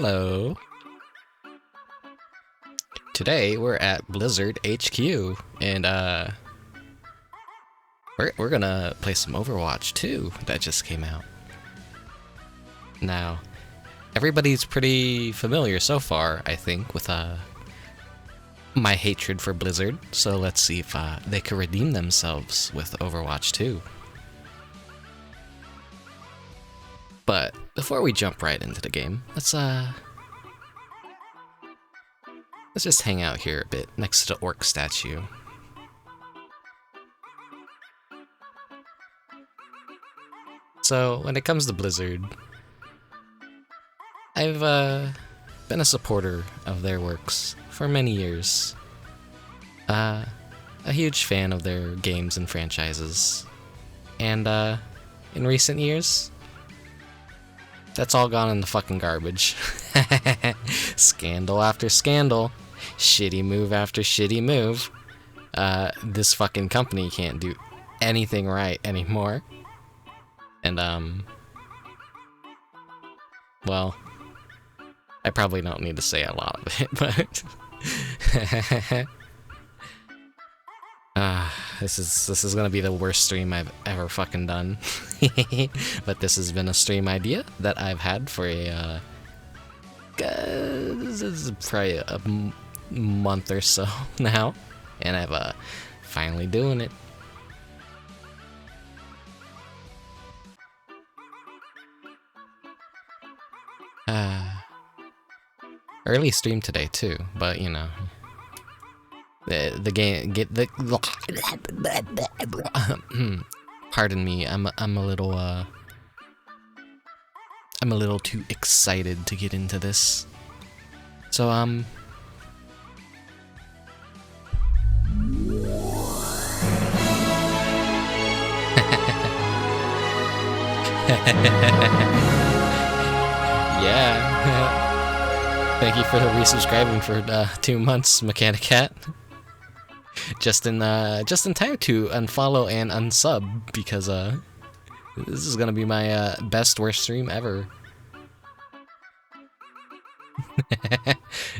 Hello. Today we're at Blizzard HQ, and we're gonna play some Overwatch 2 that just came out. Now, everybody's pretty familiar so far, I think, with my hatred for Blizzard. So let's see if they can redeem themselves with Overwatch 2. But before we jump right into the game, let's just hang out here a bit next to the orc statue. So when it comes to Blizzard, I've been a supporter of their works for many years. A huge fan of their games and franchises. And in recent years, that's all gone in the fucking garbage. Scandal after scandal. Shitty move after shitty move. This fucking company can't do anything right anymore. And, well, I probably don't need to say a lot of it, but... this is gonna be the worst stream I've ever fucking done. But this has been a stream idea that I've had for this is probably a month or so now, and I've finally doing it. Early stream today too, but you know. The game get the pardon me, I'm a little too excited to get into this. So yeah. Thank you for resubscribing for 2 months, Mechanic Cat. Just in time to unfollow and unsub, because this is gonna be my best worst stream ever.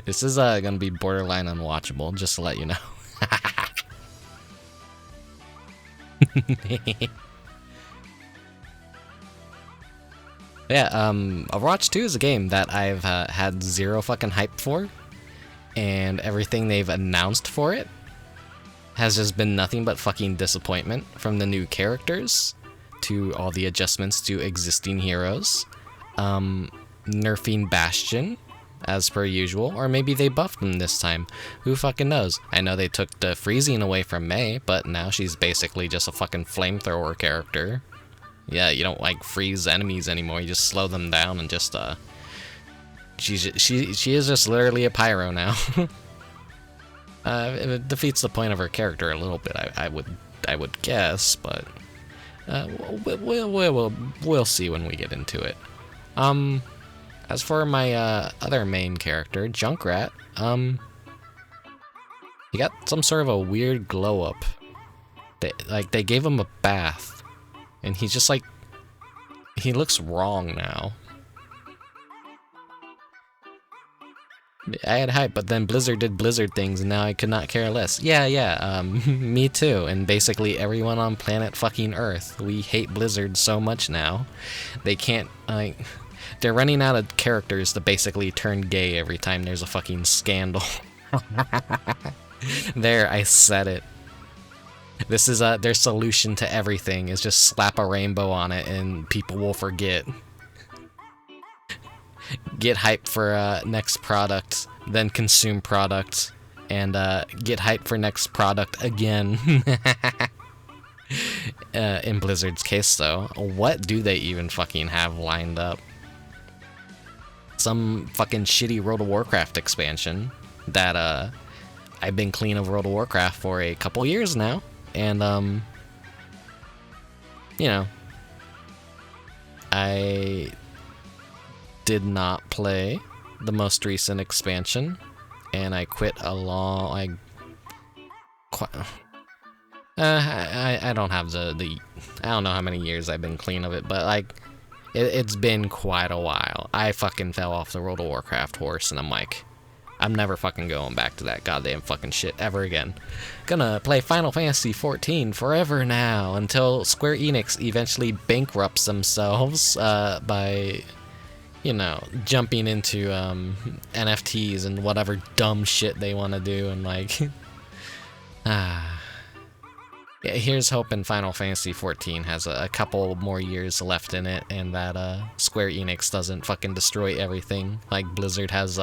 This is gonna be borderline unwatchable, just to let you know. Yeah, Overwatch 2 is a game that I've had zero fucking hype for, and everything they've announced for it has just been nothing but fucking disappointment, from the new characters to all the adjustments to existing heroes, nerfing Bastion as per usual, or maybe they buffed him this time. Who fucking knows? I know they took the freezing away from Mei, but now she's basically just a fucking flamethrower character. Yeah, you don't like freeze enemies anymore. You just slow them down and just she is just literally a pyro now. It defeats the point of her character a little bit, I would guess, but we'll see when we get into it. As for my other main character, Junkrat, he got some sort of a weird glow up. They gave him a bath. And he's just like, he looks wrong now. I had hype, but then Blizzard did Blizzard things, and now I could not care less. Yeah, me too. And basically everyone on planet fucking Earth. We hate Blizzard so much now. They can't, they're running out of characters to basically turn gay every time there's a fucking scandal. There, I said it. This is their solution to everything, is just slap a rainbow on it and people will forget. Get hype for next product, then consume product, and get hype for next product again. In Blizzard's case though, what do they even fucking have lined up? Some fucking shitty World of Warcraft expansion that I've been clean of World of Warcraft for a couple years now. And, you know, I did not play the most recent expansion, and I quit I don't have I don't know how many years I've been clean of it, but like, It's been quite a while. I fucking fell off the World of Warcraft horse, and I'm like, I'm never fucking going back to that goddamn fucking shit ever again. Gonna play Final Fantasy XIV forever now, until Square Enix eventually bankrupts themselves by, you know, jumping into NFTs and whatever dumb shit they want to do, and like, yeah, here's hoping Final Fantasy XIV has a couple more years left in it, and that Square Enix doesn't fucking destroy everything like Blizzard has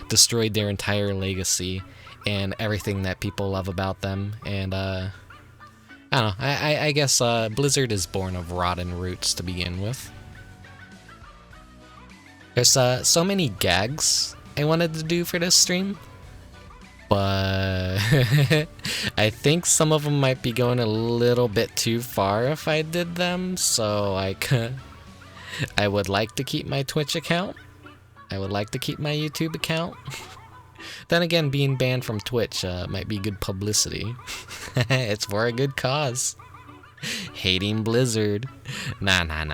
destroyed their entire legacy and everything that people love about them. And I don't know, I guess Blizzard is born of rotten roots to begin with. There's so many gags I wanted to do for this stream, but I think some of them might be going a little bit too far if I did them, so like, I would like to keep my Twitch account. I would like to keep my YouTube account. Then again, being banned from Twitch might be good publicity. It's for a good cause. Hating Blizzard. Nah, I'm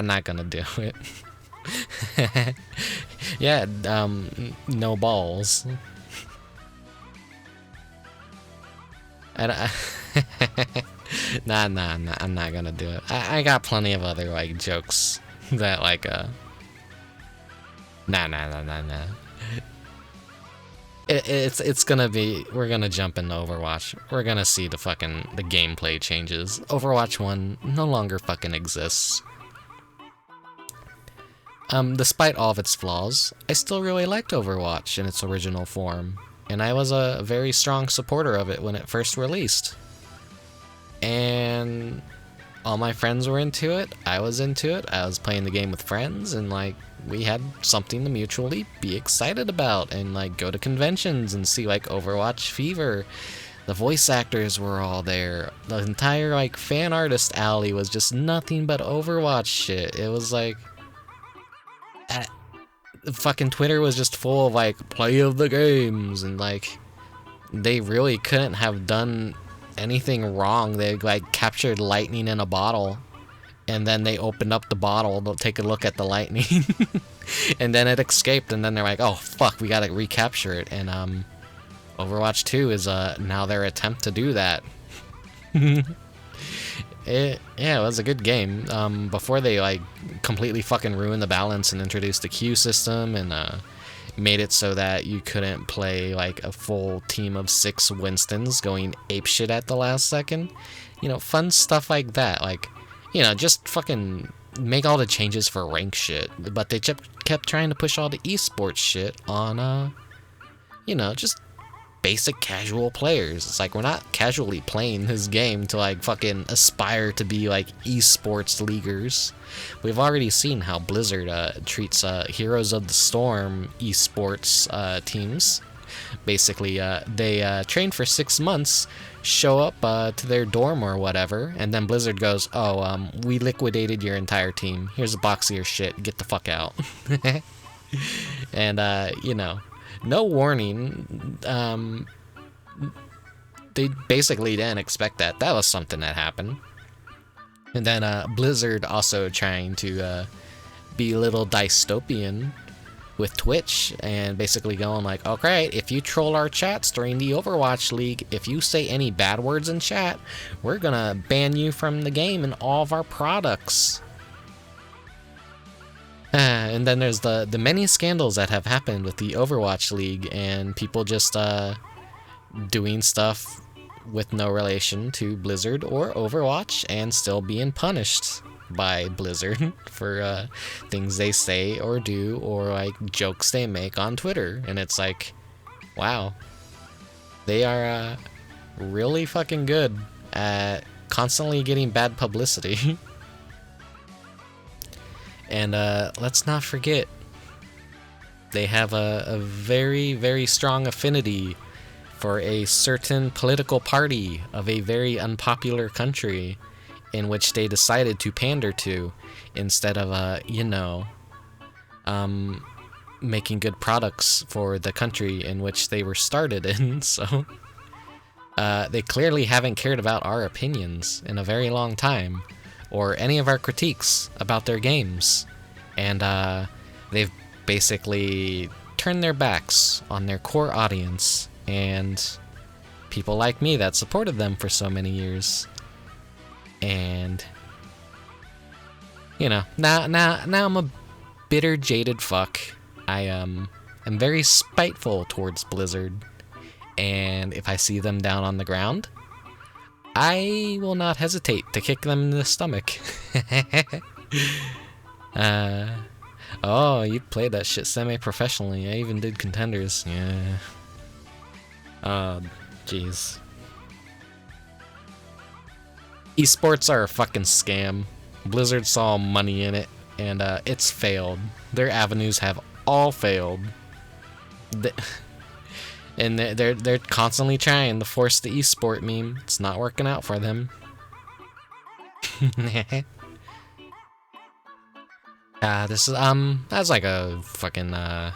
not gonna do it. Yeah, no balls. Nah, I'm not gonna do it. I got plenty of other, like, jokes that, like, Nah. It's gonna be, we're gonna jump into Overwatch. We're gonna see the gameplay changes. Overwatch 1 no longer fucking exists. Despite all of its flaws, I still really liked Overwatch in its original form, and I was a very strong supporter of it when it first released. And all my friends were into it, I was into it, I was playing the game with friends, and like, we had something to mutually be excited about, and like, go to conventions and see like Overwatch Fever. The voice actors were all there. The entire like fan artist alley was just nothing but Overwatch shit. It was like, fucking Twitter was just full of like play of the games, and like, they really couldn't have done anything wrong. They like captured lightning in a bottle, and then they opened up the bottle to take a look at the lightning, and then it escaped, and then they're like, oh fuck, we gotta recapture it. And Overwatch 2 is now their attempt to do that. Yeah, it was a good game. Before they like completely fucking ruined the balance and introduced the queue system, and made it so that you couldn't play like a full team of 6 Winstons going apeshit at the last second. You know, fun stuff like that. Like, you know, just fucking make all the changes for rank shit. But they kept trying to push all the esports shit on, you know, just basic casual players. It's like, we're not casually playing this game to like fucking aspire to be like esports leaguers. We've already seen how Blizzard treats Heroes of the Storm esports teams. Basically, they train for 6 months, show up to their dorm or whatever, and then Blizzard goes, oh, we liquidated your entire team. Here's a box of your shit. Get the fuck out. And, you know, no warning. They basically didn't expect that. That was something that happened. And then Blizzard also trying to be a little dystopian with Twitch, and basically going like, okay, if you troll our chats during the Overwatch League, if you say any bad words in chat, we're gonna ban you from the game and all of our products. And then there's the many scandals that have happened with the Overwatch League, and people just doing stuff with no relation to Blizzard or Overwatch and still being punished by Blizzard for things they say or do, or like jokes they make on Twitter. And it's like, wow, they are really fucking good at constantly getting bad publicity. And let's not forget, they have a very, very strong affinity for a certain political party of a very unpopular country, in which they decided to pander to instead of, you know, making good products for the country in which they were started in. So they clearly haven't cared about our opinions in a very long time, or any of our critiques about their games. And they've basically turned their backs on their core audience and people like me that supported them for so many years. And you know, now I'm a bitter, jaded fuck. I am very spiteful towards Blizzard, and if I see them down on the ground, I will not hesitate to kick them in the stomach. Oh, you played that shit semi-professionally. I even did contenders. Yeah. Oh, jeez. Esports are a fucking scam. Blizzard saw money in it, and it's failed. Their avenues have all failed. And they're constantly trying to force the esport meme. It's not working out for them. This is that's like a fucking a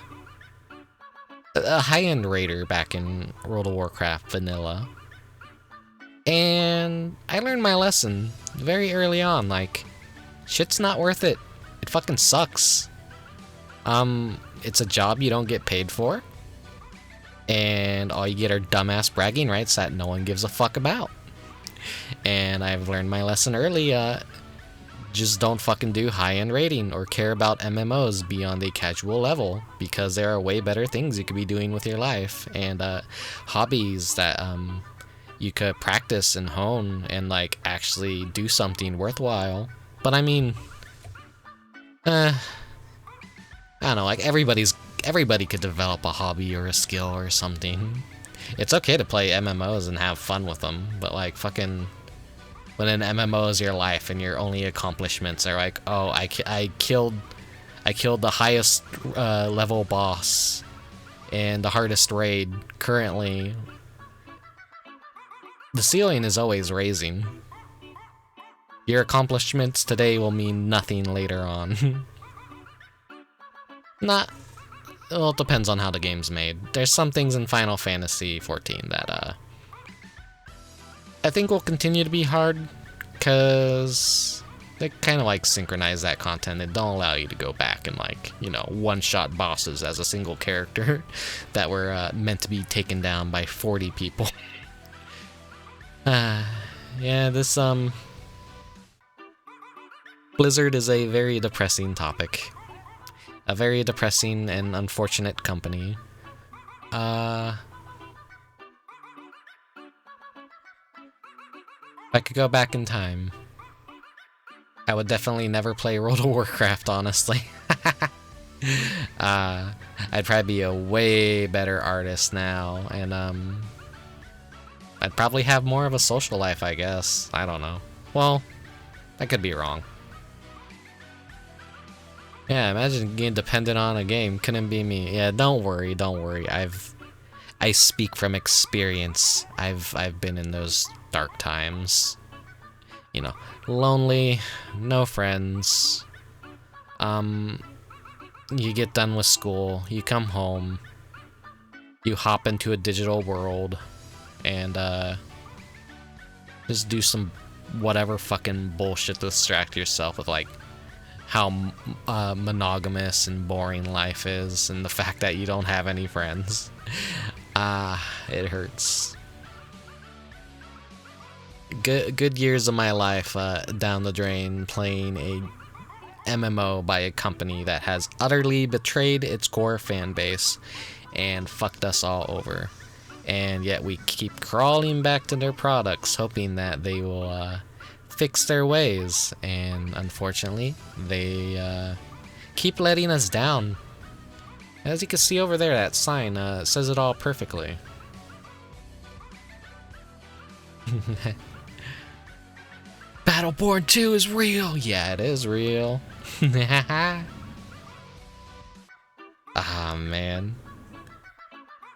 high-end raider back in World of Warcraft vanilla. And I learned my lesson very early on, like, shit's not worth it. It fucking sucks. It's a job you don't get paid for. And all you get are dumbass bragging rights that no one gives a fuck about. And I've learned my lesson early, just don't fucking do high-end raiding or care about MMOs beyond a casual level, because there are way better things you could be doing with your life, and hobbies that you could practice and hone and like actually do something worthwhile. But I mean, I don't know, like everybody could develop a hobby or a skill or something. It's okay to play MMOs and have fun with them, but like fucking when an MMO is your life and your only accomplishments are like, oh, I killed the highest level boss and the hardest raid currently. The ceiling is always raising. Your accomplishments today will mean nothing later on. Well, it depends on how the game's made. There's some things in Final Fantasy XIV that I think will continue to be hard, because they kind of like synchronize that content and don't allow you to go back and like, you know, one-shot bosses as a single character that were meant to be taken down by 40 people. Yeah, this Blizzard is a very depressing topic. A very depressing and unfortunate company. If I could go back in time, I would definitely never play World of Warcraft, honestly. I'd probably be a way better artist now, and I'd probably have more of a social life, I guess. I don't know. Well, I could be wrong. Yeah, imagine getting dependent on a game. Couldn't be me. Yeah, don't worry. I speak from experience. I've been in those dark times. You know, lonely, no friends. You get done with school, you come home, you hop into a digital world, and just do some whatever fucking bullshit to distract yourself with, like, how monogamous and boring life is, and the fact that you don't have any friends. It hurts. Good years of my life down the drain playing a MMO by a company that has utterly betrayed its core fan base and fucked us all over. And yet we keep crawling back to their products, hoping that they will fix their ways, and unfortunately they keep letting us down. As you can see over there, that sign says it all perfectly. Battleborn 2 is real! Yeah, it is real. Ah, man.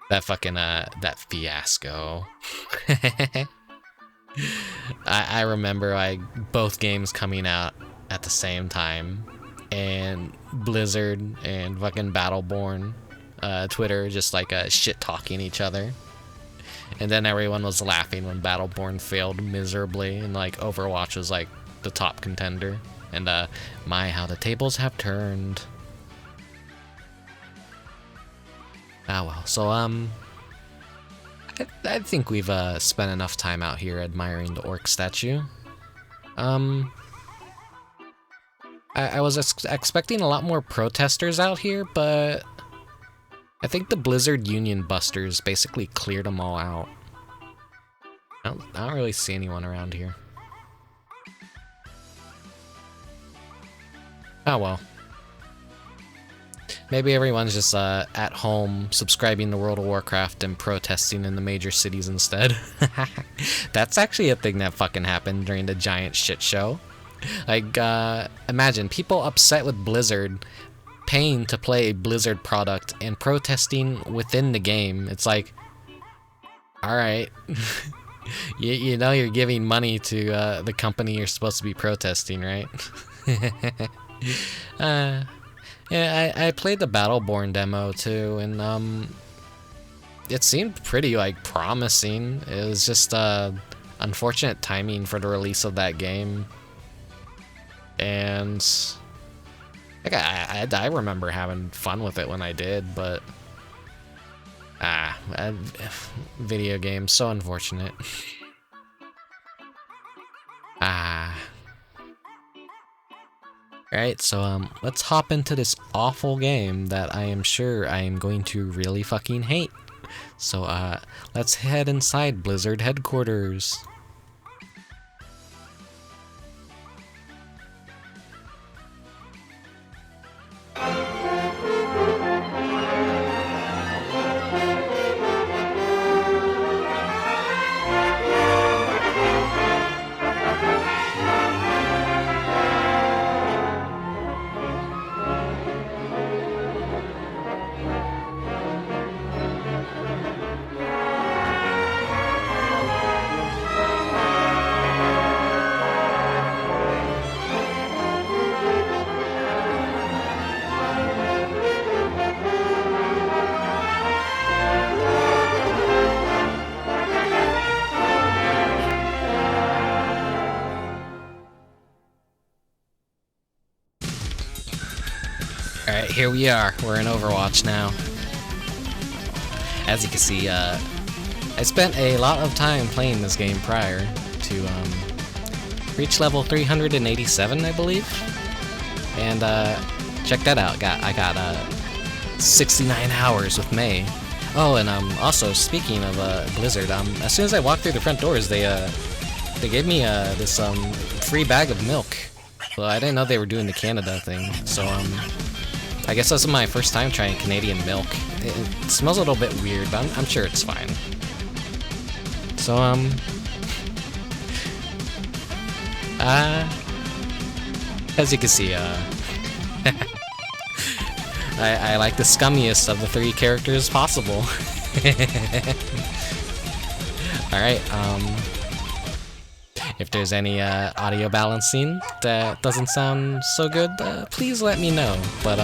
That fucking, that fiasco. I remember, like, both games coming out at the same time, and Blizzard and fucking Battleborn, Twitter just, like, shit-talking each other. And then everyone was laughing when Battleborn failed miserably, and, like, Overwatch was, like, the top contender. And my, how the tables have turned. Ah well, so I think we've spent enough time out here admiring the orc statue. I was expecting a lot more protesters out here, but I think the Blizzard Union Busters basically cleared them all out. I don't really see anyone around here. Oh well. Maybe everyone's just at home subscribing to World of Warcraft and protesting in the major cities instead. That's actually a thing that fucking happened during the giant shit show. Like, imagine people upset with Blizzard paying to play a Blizzard product and protesting within the game. It's like, alright. you know you're giving money to the company you're supposed to be protesting, right? Yeah, I played the Battleborn demo too, and it seemed pretty like promising. It was just unfortunate timing for the release of that game, and like I remember having fun with it when I did, but video games, so unfortunate. Alright, so let's hop into this awful game that I am sure I am going to really fucking hate. So let's head inside Blizzard headquarters. Alright, here we are. We're in Overwatch now. As you can see, I spent a lot of time playing this game prior to reach level 387, I believe. And check that out. I got 69 hours with May. Oh, and also speaking of Blizzard, as soon as I walked through the front doors, they gave me this free bag of milk. Well, I didn't know they were doing the Canada thing, so I guess this is my first time trying Canadian milk. It smells a little bit weird, but I'm sure it's fine. So, as you can see, I like the scummiest of the three characters possible. Alright, if there's any audio balancing that doesn't sound so good, please let me know. But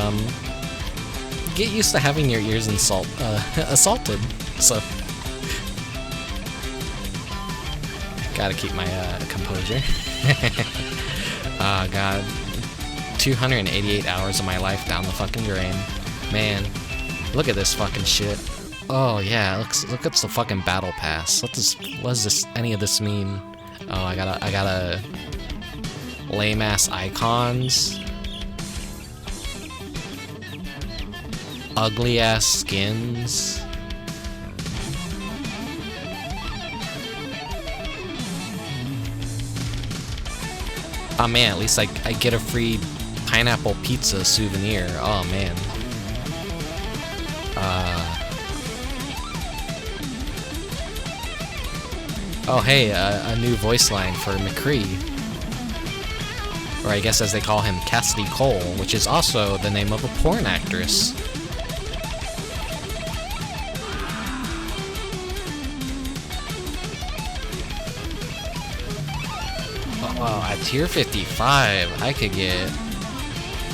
get used to having your ears assaulted. So gotta keep my composure. Oh god, 288 hours of my life down the fucking drain. Man, look at this fucking shit. Oh yeah, look at the fucking battle pass. What does any of this mean? Oh, I gotta lame ass icons, ugly ass skins. Oh man, at least I get a free pineapple pizza souvenir. Oh man. Oh hey, a new voice line for McCree. Or I guess as they call him, Cassidy Cole, which is also the name of a porn actress. Oh, at tier 55, I could get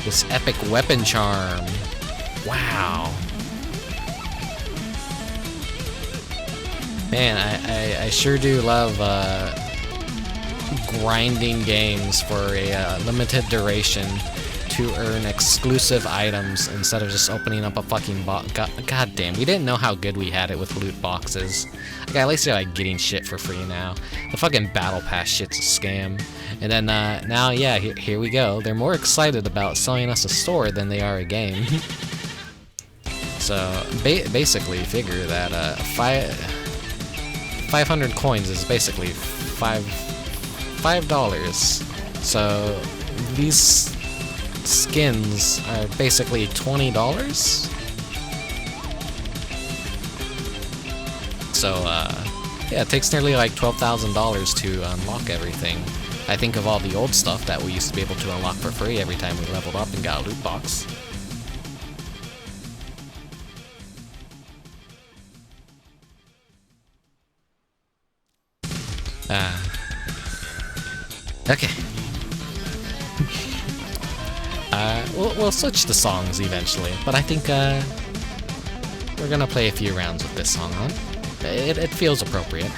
this epic weapon charm. Wow. Man, I sure do love grinding games for a limited duration to earn exclusive items instead of just opening up a fucking box. God damn, we didn't know how good we had it with loot boxes. Like, at least you're like getting shit for free now. The fucking battle pass shit's a scam. And then now, yeah, here we go. They're more excited about selling us a store than they are a game. So basically, figure that 500 coins is basically $5. So these skins are basically $20. So yeah, it takes nearly like $12,000 to unlock everything. I think of all the old stuff that we used to be able to unlock for free every time we leveled up and got a loot box. Okay. We'll switch the songs eventually, but I think we're gonna play a few rounds with this song on. It feels appropriate.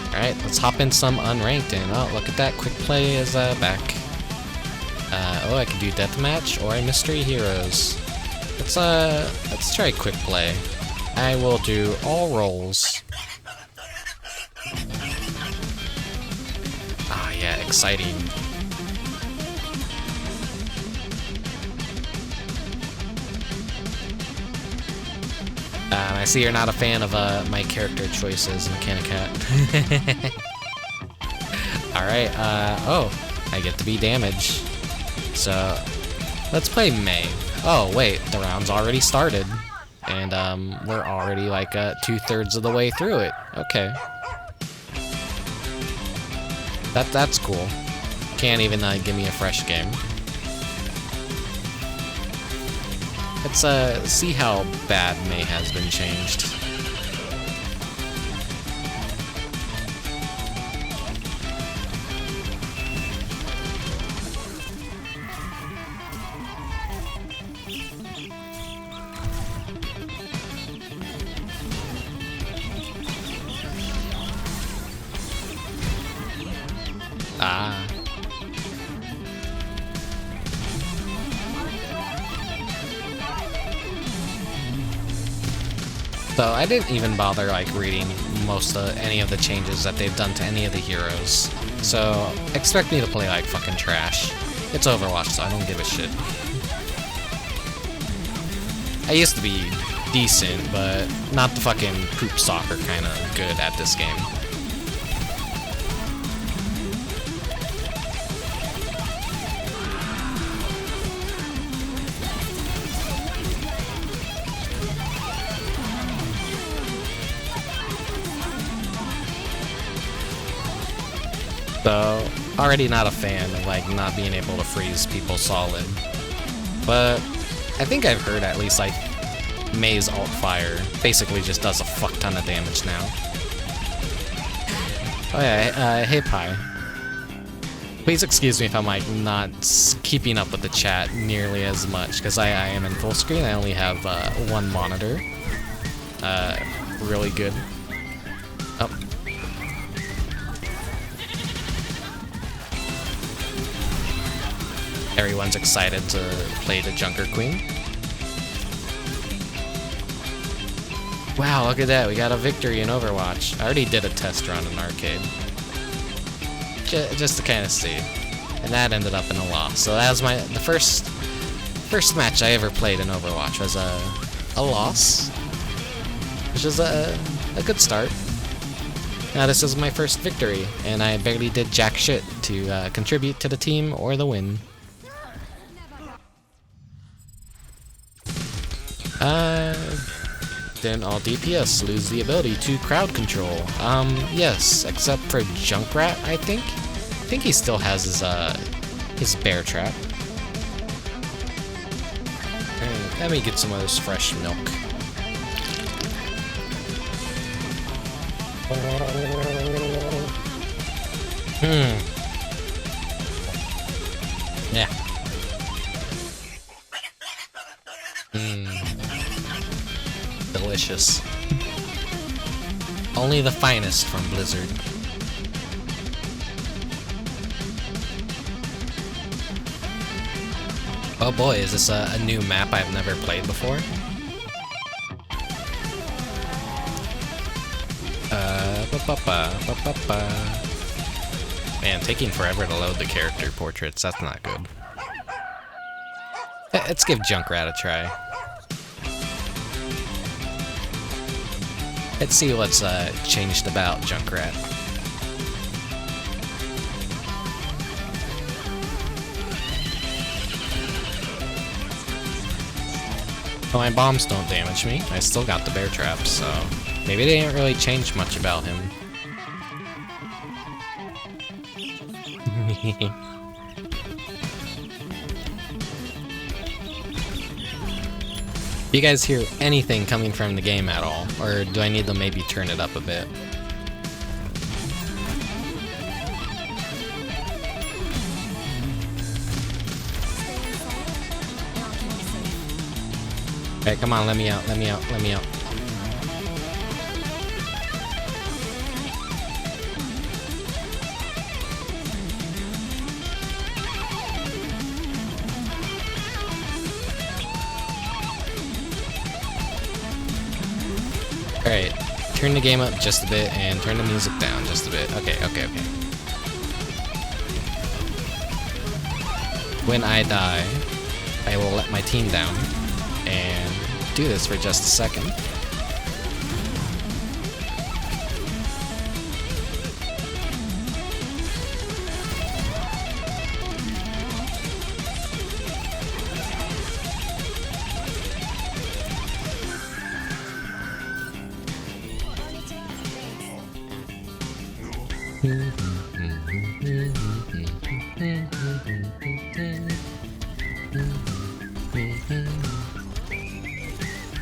Alright, let's hop in some unranked, and oh, look at that, quick play is back. Oh, I can do deathmatch or mystery heroes. Let's try quick play. I will do all roles. Ah, yeah, exciting. I see you're not a fan of my character choices, Mechanicat. Alright, oh, I get to be damage. So, let's play May. Oh, wait, the round's already started. And, we're already, like, 2/3 of the way through it. Okay. That's cool. Can't even, give me a fresh game. Let's, see how bad May has been changed. Ah. So I didn't even bother like reading any of the changes that they've done to any of the heroes. So expect me to play like fucking trash. It's Overwatch, so I don't give a shit. I used to be decent, but not the fucking poop soccer kind of good at this game. So, already not a fan of like not being able to freeze people solid. But I think I've heard at least like May's alt fire basically just does a fuck ton of damage now. Oh yeah, hey Pi. Please excuse me if I'm like not keeping up with the chat nearly as much, because I am in full screen. I only have one monitor. Really good. Oh. Everyone's excited to play the Junker Queen. Wow, look at that. We got a victory in Overwatch. I already did a test run in arcade. Just to kind of see. And that ended up in a loss. So that was the first match I ever played in Overwatch was a loss. Which is a good start. Now this is my first victory, and I barely did jack shit to contribute to the team or the win. Then all DPS lose the ability to crowd control. Yes, except for Junkrat, I think. I think he still has his bear trap. Alright, let me get some of this fresh milk. Yeah. Delicious. Only the finest from Blizzard. Oh boy, is this a new map I've never played before? Man, taking forever to load the character portraits, that's not good. Let's give Junkrat a try. Let's see what's changed about Junkrat. Well, my bombs don't damage me. I still got the bear traps, so maybe they didn't really change much about him. Do you guys hear anything coming from the game at all? Or do I need to maybe turn it up a bit? Alright, come on, let me out, let me out, let me out. Alright, turn the game up just a bit and turn the music down just a bit. Okay, okay, okay. When I die, I will let my team down and do this for just a second.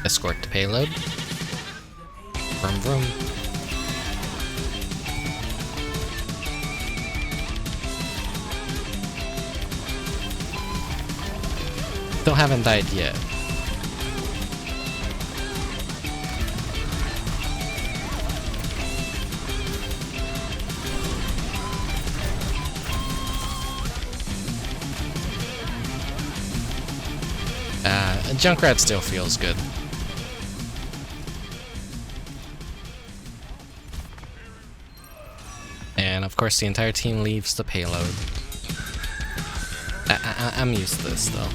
Escort the payload. Vroom vroom. Still haven't died yet. Junkrat still feels good. And of course the entire team leaves the payload. I'm used to this though.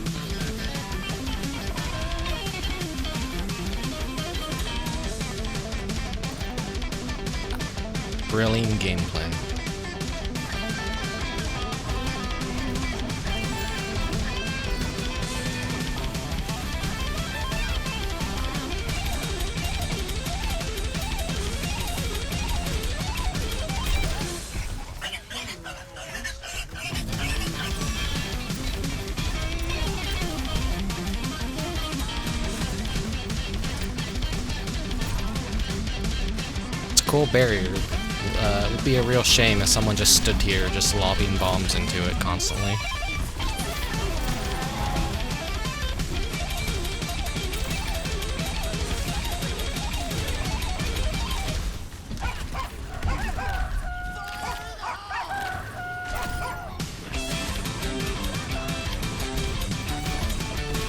Brilliant gameplay. Cool barrier. It would be a real shame if someone just stood here just lobbing bombs into it constantly.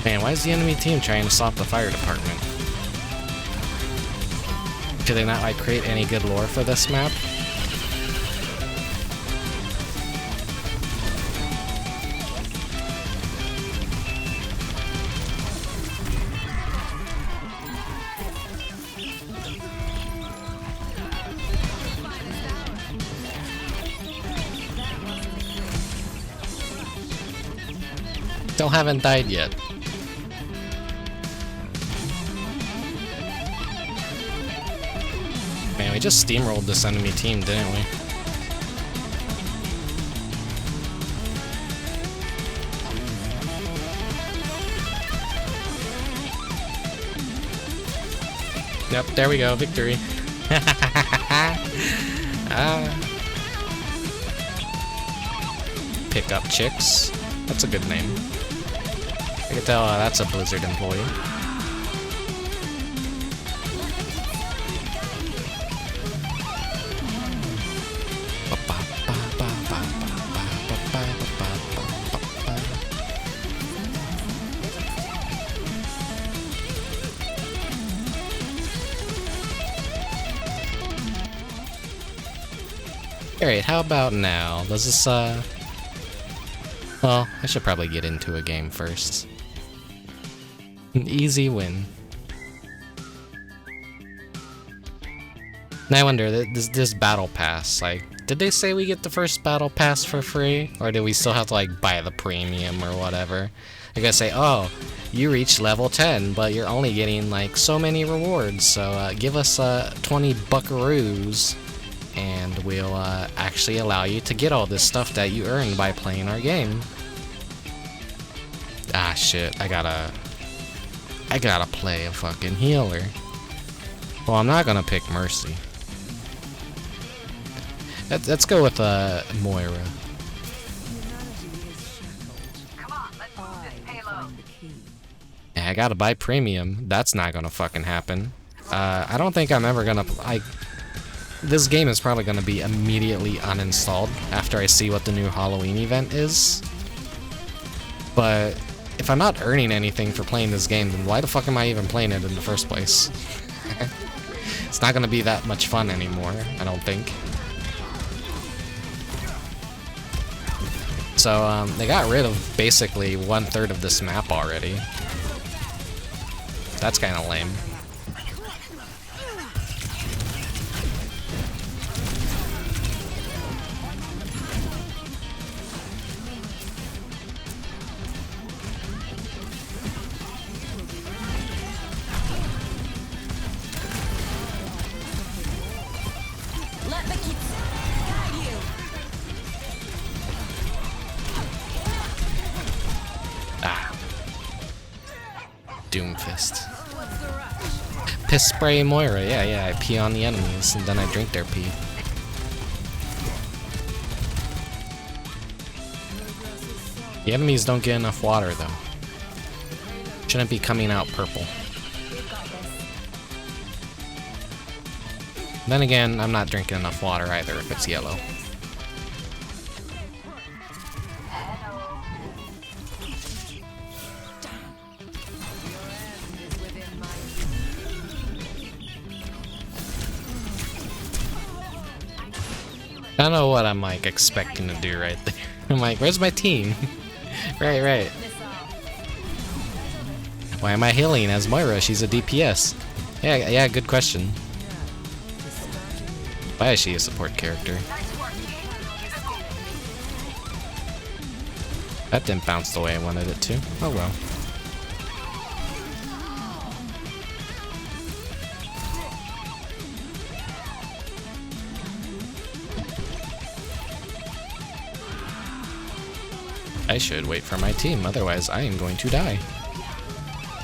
Man, why is the enemy team trying to stop the fire department? Do they not like create any good lore for this map? Still haven't died yet. Man, we just steamrolled this enemy team, didn't we? Yep, there we go, victory. Pick up chicks. That's a good name. I can tell that's a Blizzard employee. Alright, how about now? Does this, well, I should probably get into a game first. An easy win. Now I wonder, this battle pass, like, did they say we get the first battle pass for free? Or do we still have to, like, buy the premium or whatever? They're gonna say, oh, you reached level 10, but you're only getting, like, so many rewards, so give us 20 buckaroos, and we'll actually allow you to get all this stuff that you earned by playing our game. Ah, shit, I gotta play a fucking healer. Well, I'm not gonna pick Mercy. Let's go with Moira. Yeah, I gotta buy premium. That's not gonna fucking happen. I don't think I'm ever gonna... This game is probably gonna be immediately uninstalled after I see what the new Halloween event is. But if I'm not earning anything for playing this game, then why the fuck am I even playing it in the first place? It's not gonna be that much fun anymore, I don't think. So, they got rid of basically 1/3 of this map already. That's kinda lame. Doomfist. Piss spray Moira, yeah, I pee on the enemies and then I drink their pee. The enemies don't get enough water though. Shouldn't be coming out purple. Then again, I'm not drinking enough water either if it's yellow. I don't know what I'm like expecting to do right there. I'm like, where's my team? Right. Why am I healing as Moira? She's a DPS. Yeah, good question. Why is she a support character? That didn't bounce the way I wanted it to. Oh well. I should wait for my team, otherwise I am going to die.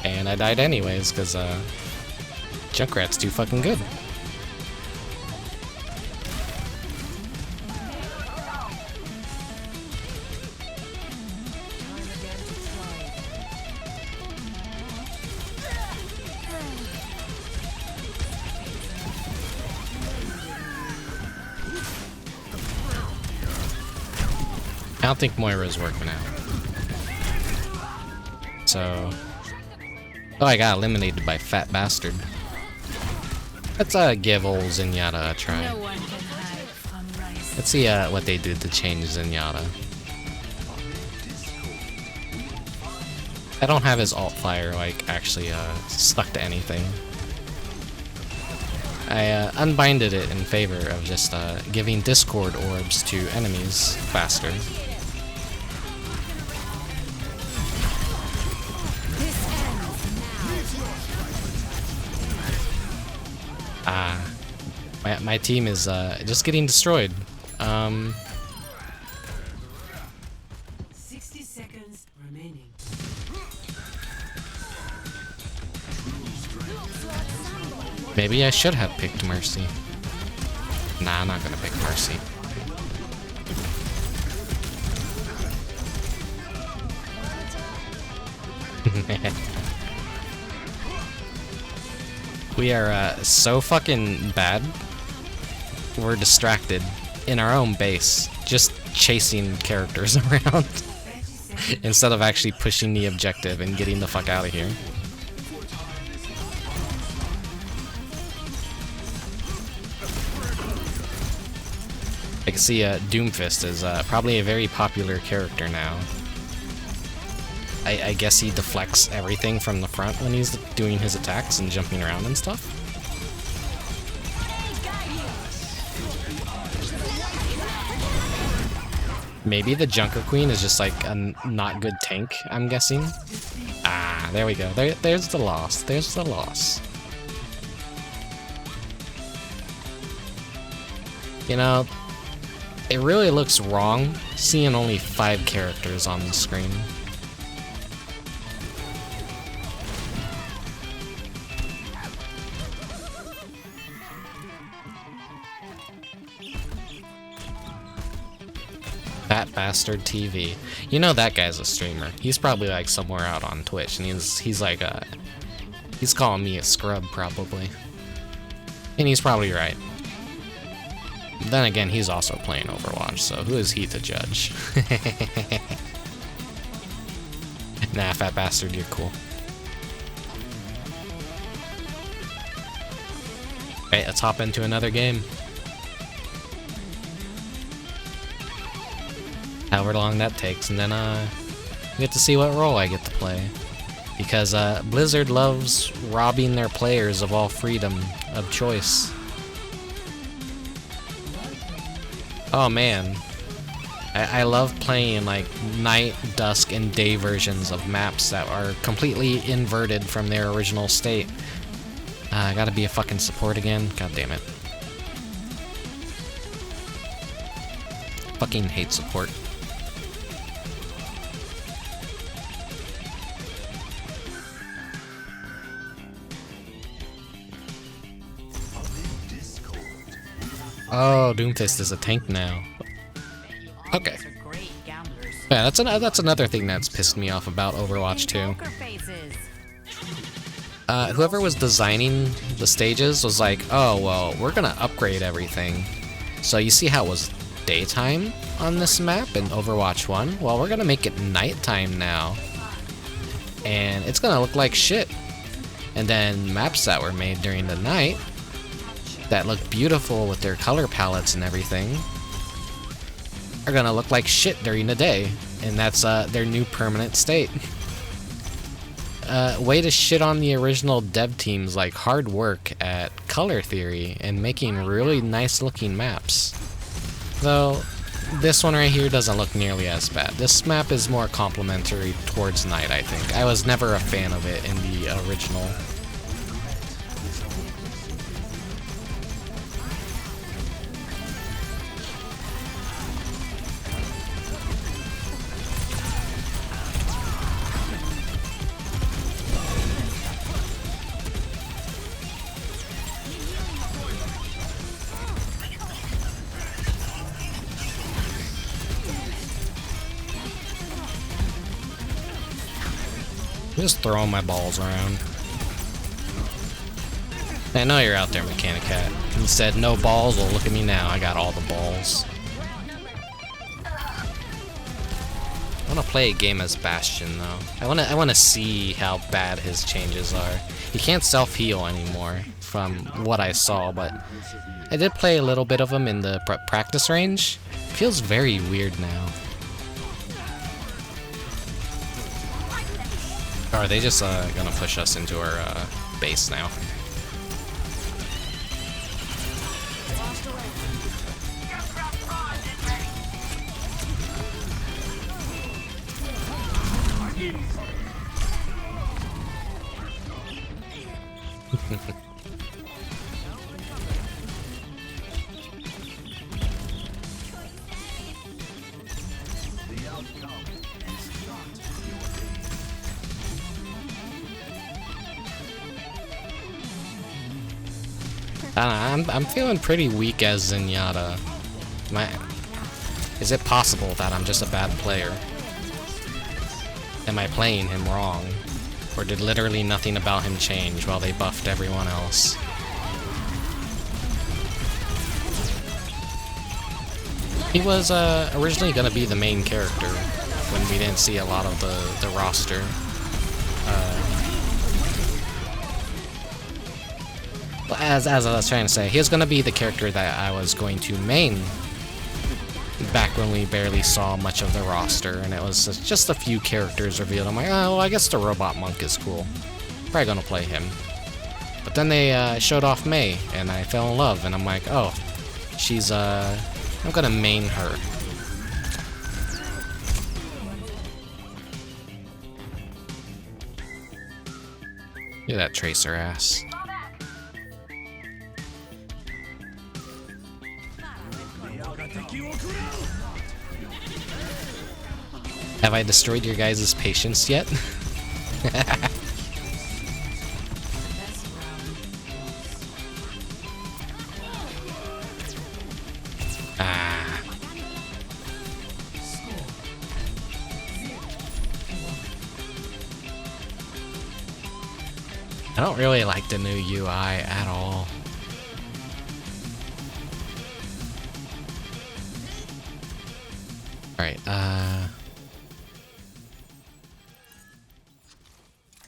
And I died anyways, because Junkrat's too fucking good. I don't think Moira's working out. So... Oh, I got eliminated by Fat Bastard. Let's give old Zenyatta a try. Let's see what they did to change Zenyatta. I don't have his alt fire like actually stuck to anything. I unbinded it in favor of just giving Discord orbs to enemies faster. My team is just getting destroyed. 60 seconds remaining. Maybe I should have picked Mercy. Nah, I'm not gonna pick Mercy. We are so fucking bad. We're distracted in our own base, just chasing characters around instead of actually pushing the objective and getting the fuck out of here. I can see Doomfist is probably a very popular character now. I guess he deflects everything from the front when he's doing his attacks and jumping around and stuff. Maybe the Junker Queen is just like a not good tank, I'm guessing. Ah, there we go. There's the loss. There's the loss. You know, it really looks wrong seeing only 5 characters on the screen. Fat Bastard TV. You know that guy's a streamer. He's probably like somewhere out on Twitch, and he's like he's calling me a scrub probably. And he's probably right. Then again, he's also playing Overwatch, so who is he to judge? Nah, Fat Bastard, you're cool. Alright, let's hop into another game. However long that takes, and then we get to see what role I get to play. Because Blizzard loves robbing their players of all freedom of choice. Oh man, I love playing like night, dusk, and day versions of maps that are completely inverted from their original state. I gotta be a fucking support again, god damn it. Fucking hate support. Oh, Doomfist is a tank now. Okay. Yeah, that's another thing that's pissed me off about Overwatch 2. Whoever was designing the stages was like, oh, well, we're gonna upgrade everything. So you see how it was daytime on this map in Overwatch 1? Well, we're gonna make it nighttime now. And it's gonna look like shit. And then maps that were made during the night that look beautiful with their color palettes and everything are gonna look like shit during the day, and that's their new permanent state. Way to shit on the original dev team's like hard work at color theory and making really nice looking maps. Though this one right here doesn't look nearly as bad. This map is more complimentary towards night, I think. I was never a fan of it in the original. Just throwing my balls around. I know you're out there, Mechanic Cat. He said no balls, well look at me now, I got all the balls. I wanna play a game as Bastion though. I wanna see how bad his changes are. He can't self-heal anymore from what I saw, but I did play a little bit of him in the practice range. It feels very weird now. Or are they just gonna push us into our base now? I'm feeling pretty weak as Zenyatta. Is it possible that I'm just a bad player? Am I playing him wrong? Or did literally nothing about him change while they buffed everyone else? He was originally going to be the main character when we didn't see a lot of the roster. As I was trying to say, he was going to be the character that I was going to main back when we barely saw much of the roster, and it was just a few characters revealed. I'm like, oh, well, I guess the Robot Monk is cool. Probably gonna play him. But then they showed off Mei, and I fell in love, and I'm like, oh, she's, I'm gonna main her. Look at that Tracer ass. Have I destroyed your guys' patience yet? Ah. I don't really like the new UI at all. Alright,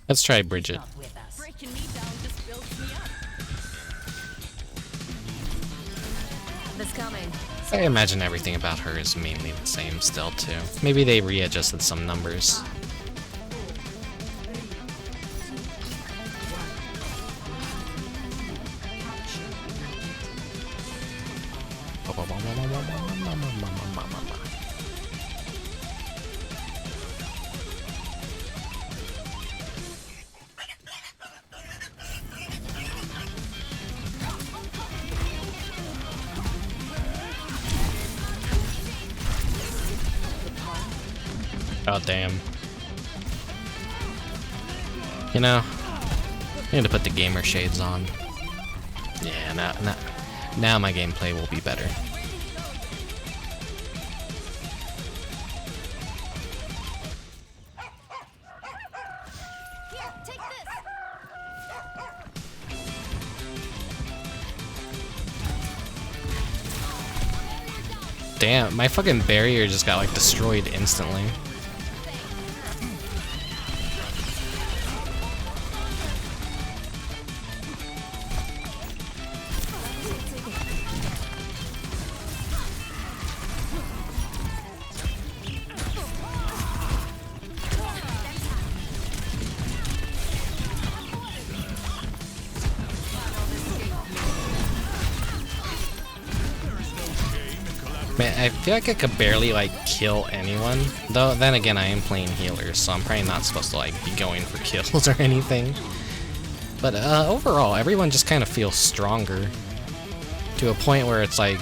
let's try Bridget. Breaking me down just builds me up. That's coming. I imagine everything about her is mainly the same still, too. Maybe they readjusted some numbers. Oh, damn. You know, I need to put the gamer shades on. Yeah, now my gameplay will be better. Here, take this. Damn, my fucking barrier just got like destroyed instantly. Man, I feel like I could barely, like, kill anyone. Though, then again, I am playing healers, so I'm probably not supposed to, like, be going for kills or anything. But, overall, everyone just kind of feels stronger. To a point where it's, like,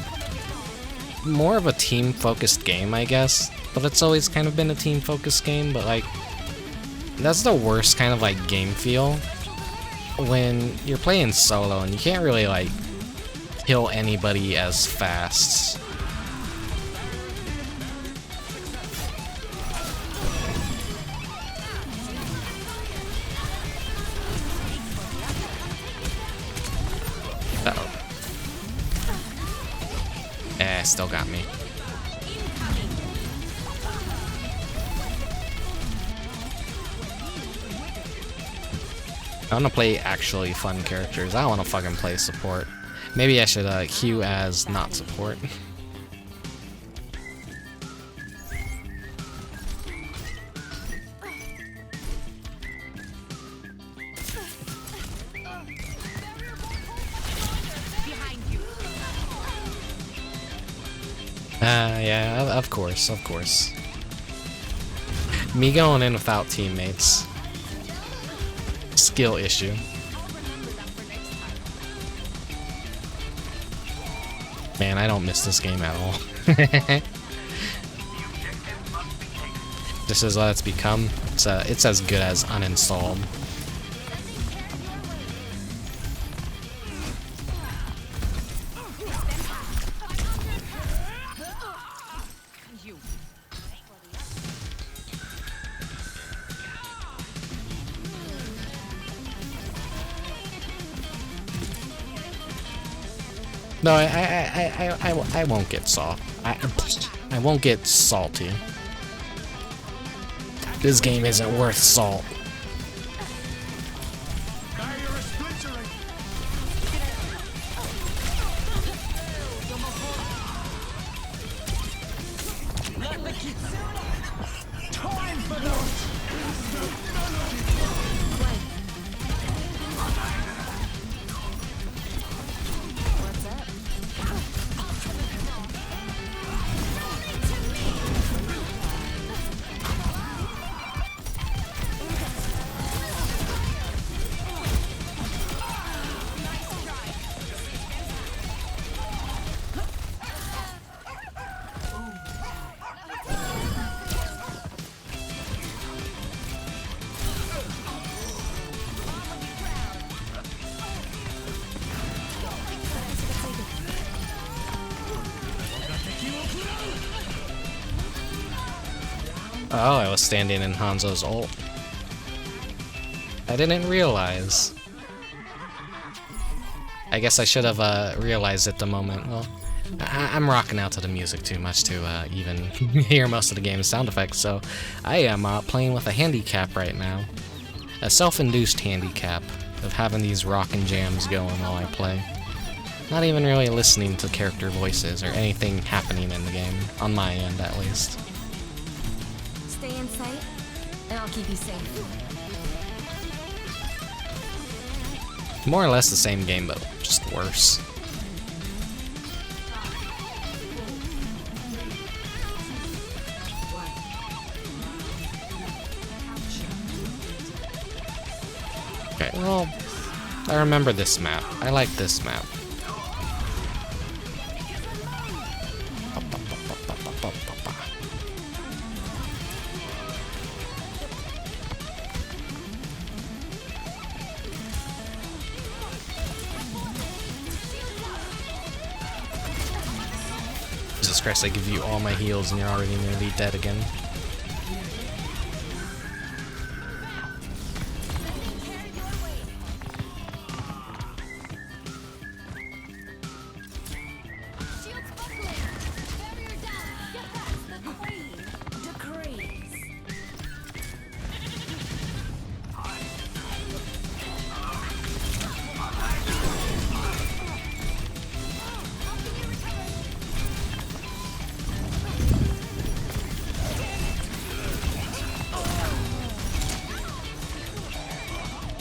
more of a team-focused game, I guess. But it's always kind of been a team-focused game, but, like, that's the worst kind of, like, game feel. When you're playing solo and you can't really, like, kill anybody as fast. Uh-oh. Still got me. I want to play actually fun characters. I don't want to fucking play support. Maybe I should queue as not support. Yeah, of course, of course. Me going in without teammates. Skill issue. Man, I don't miss this game at all. This is what it's become. It's as good as uninstalled. No, I won't get salt. I won't get salty. This game isn't worth salt. Oh, I was standing in Hanzo's ult. I didn't realize. I guess I should have realized at the moment. Well, I'm rocking out to the music too much to even hear most of the game's sound effects, so I am playing with a handicap right now. A self-induced handicap of having these rockin' jams going while I play. Not even really listening to character voices or anything happening in the game, on my end at least. Stay in sight, and I'll keep you safe. More or less the same game, but just worse. Okay, well, I remember this map. I like this map. Jesus Christ, I give you all my heals and you're already nearly dead again. Shields buckling! Barrier down! Get past the queen! Decrees!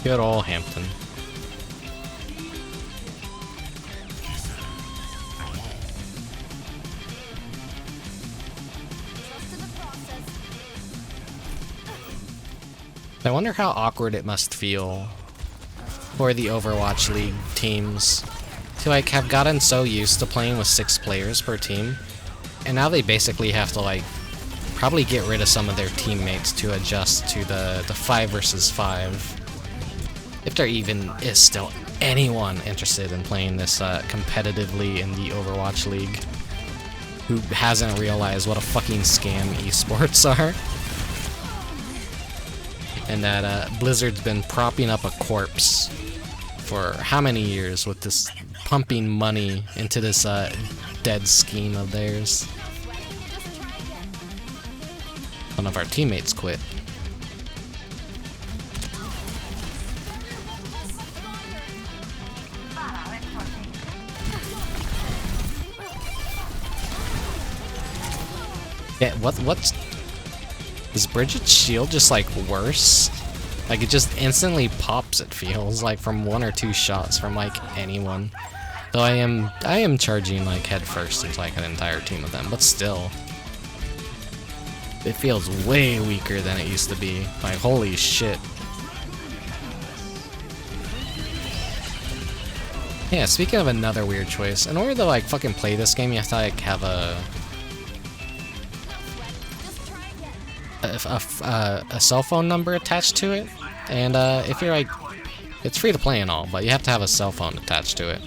Good ol' Hampton. Trust in the process. I wonder how awkward it must feel for the Overwatch League teams to like have gotten so used to playing with 6 players per team, and now they basically have to like probably get rid of some of their teammates to adjust to the 5 versus 5. If there even is still anyone interested in playing this competitively in the Overwatch League who hasn't realized what a fucking scam esports are. And that Blizzard's been propping up a corpse for how many years with this pumping money into this dead scheme of theirs. One of our teammates quit. Yeah, what's... Is Bridget's shield just, like, worse? Like, it just instantly pops, it feels, like, from 1 or 2 shots from, like, anyone. Though I am charging, like, head first into, like, an entire team of them, but still. It feels way weaker than it used to be. Like, holy shit. Yeah, speaking of another weird choice, in order to, like, fucking play this game, you have to, like, have a cell phone number attached to it, and if you're like, it's free to play and all, but you have to have a cell phone attached to it.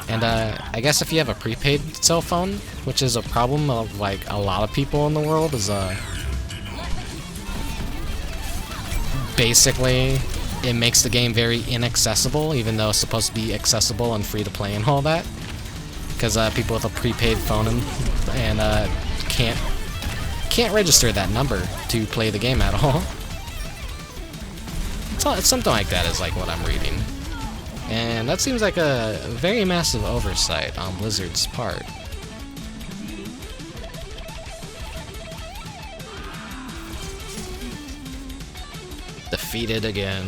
And I guess if you have a prepaid cell phone, which is a problem of like a lot of people in the world, is basically it makes the game very inaccessible, even though it's supposed to be accessible and free to play and all that, because people with a prepaid phone and can't register that number to play the game at all. So it's something like that is like what I'm reading. And that seems like a very massive oversight on Blizzard's part. Defeated again.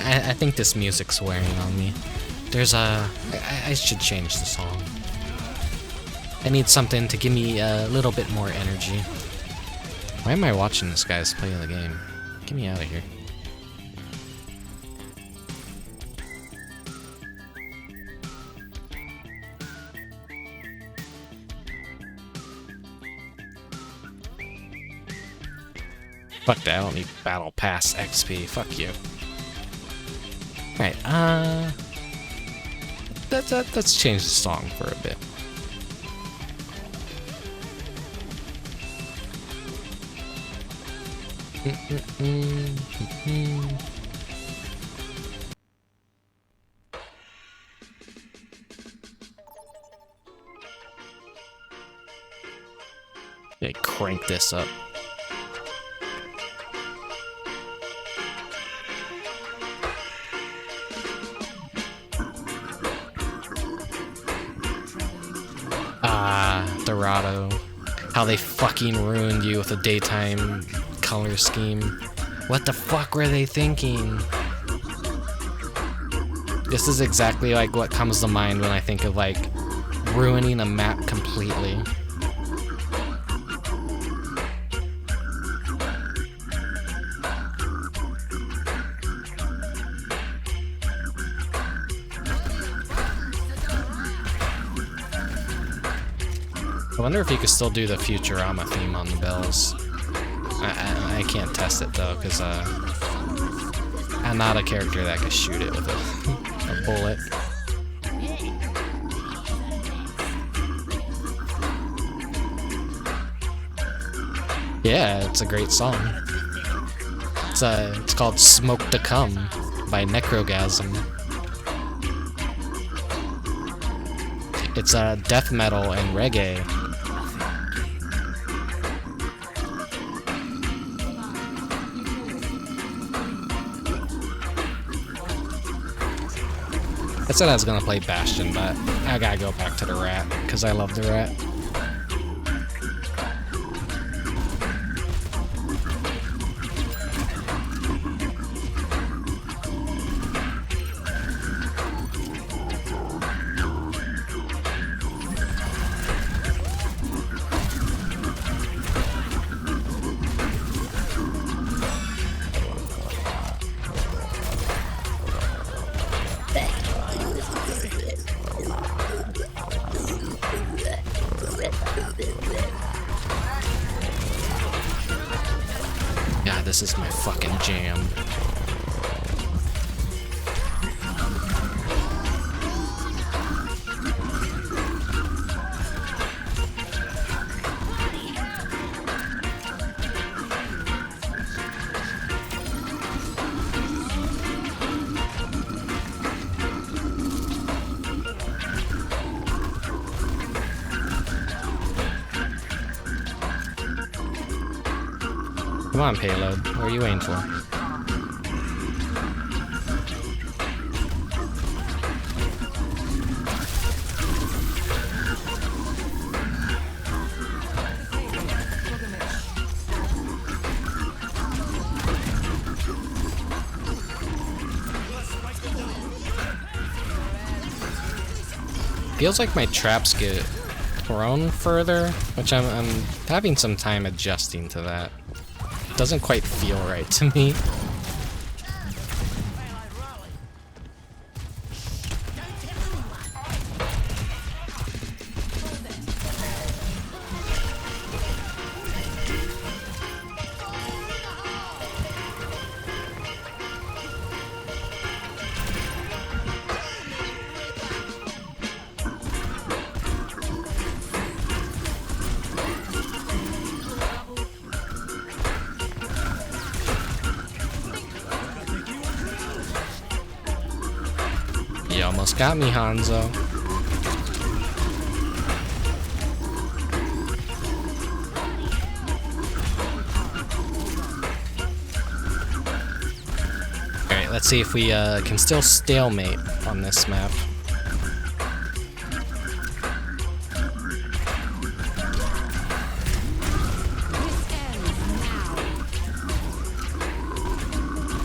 I think this music's wearing on me. There's a... I should change the song. I need something to give me a little bit more energy. Why am I watching this guy's play the game? Get me out of here. Fuck that, I don't need Battle Pass XP. Fuck you. Alright, let's change the song for a bit. Yeah, crank this up. Dorado. How they fucking ruined you with a daytime color scheme. What the fuck were they thinking? This is exactly like what comes to mind when I think of like ruining a map completely. I wonder if you could still do the Futurama theme on the bells. I can't test it though, because I'm not a character that can shoot it with a bullet. Yeah, it's a great song. It's called Smoke to Come by Necrogasm. It's death metal and reggae. I said I was gonna play Bastion, but I gotta go back to the Rat, because I love the Rat. God, this is my fucking jam. Come on, Payload. What are you waiting for? Feels like my traps get thrown further, which I'm having some time adjusting to that. Doesn't quite feel right to me. You almost got me, Hanzo. Alright, let's see if we can still stalemate on this map.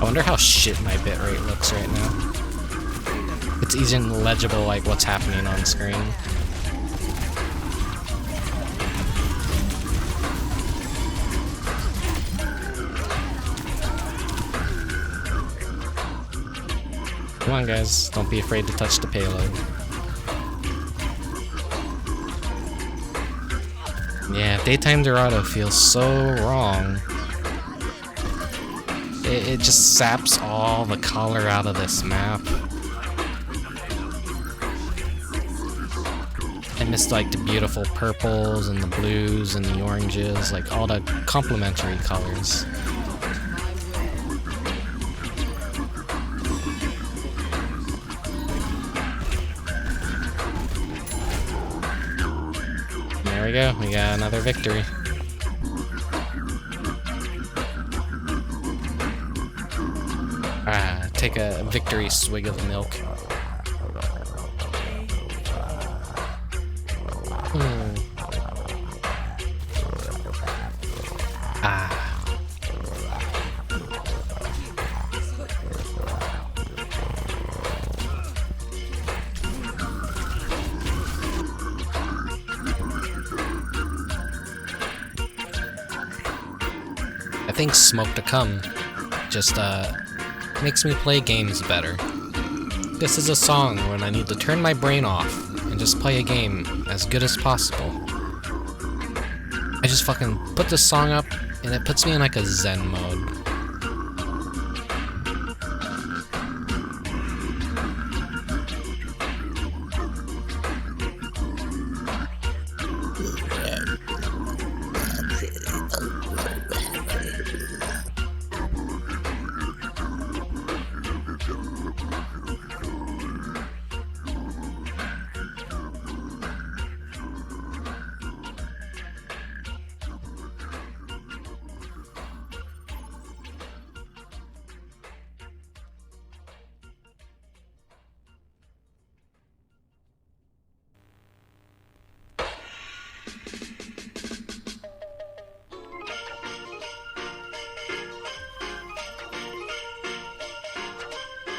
I wonder how shit my bitrate looks right now. It's even legible, like, what's happening on screen. Come on, guys. Don't be afraid to touch the payload. Yeah, Daytime Dorado feels so wrong. It just saps all the color out of this map. I missed like the beautiful purples and the blues and the oranges, like all the complementary colors. There we go, we got another victory. Take a victory swig of milk. I think Smoke to Come just makes me play games better. This is a song when I need to turn my brain off and just play a game as good as possible. I just fucking put this song up and it puts me in like a zen mode.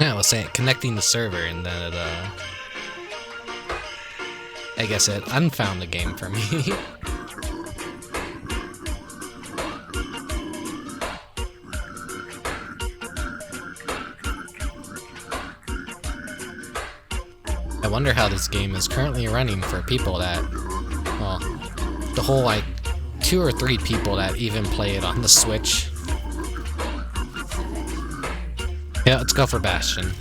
Yeah, I was saying connecting the server and then it I guess it unfound the game for me. I wonder how this game is currently running for people that, well, the whole like 2 or 3 people that even play it on the Switch. Yeah, let's go for Bastion.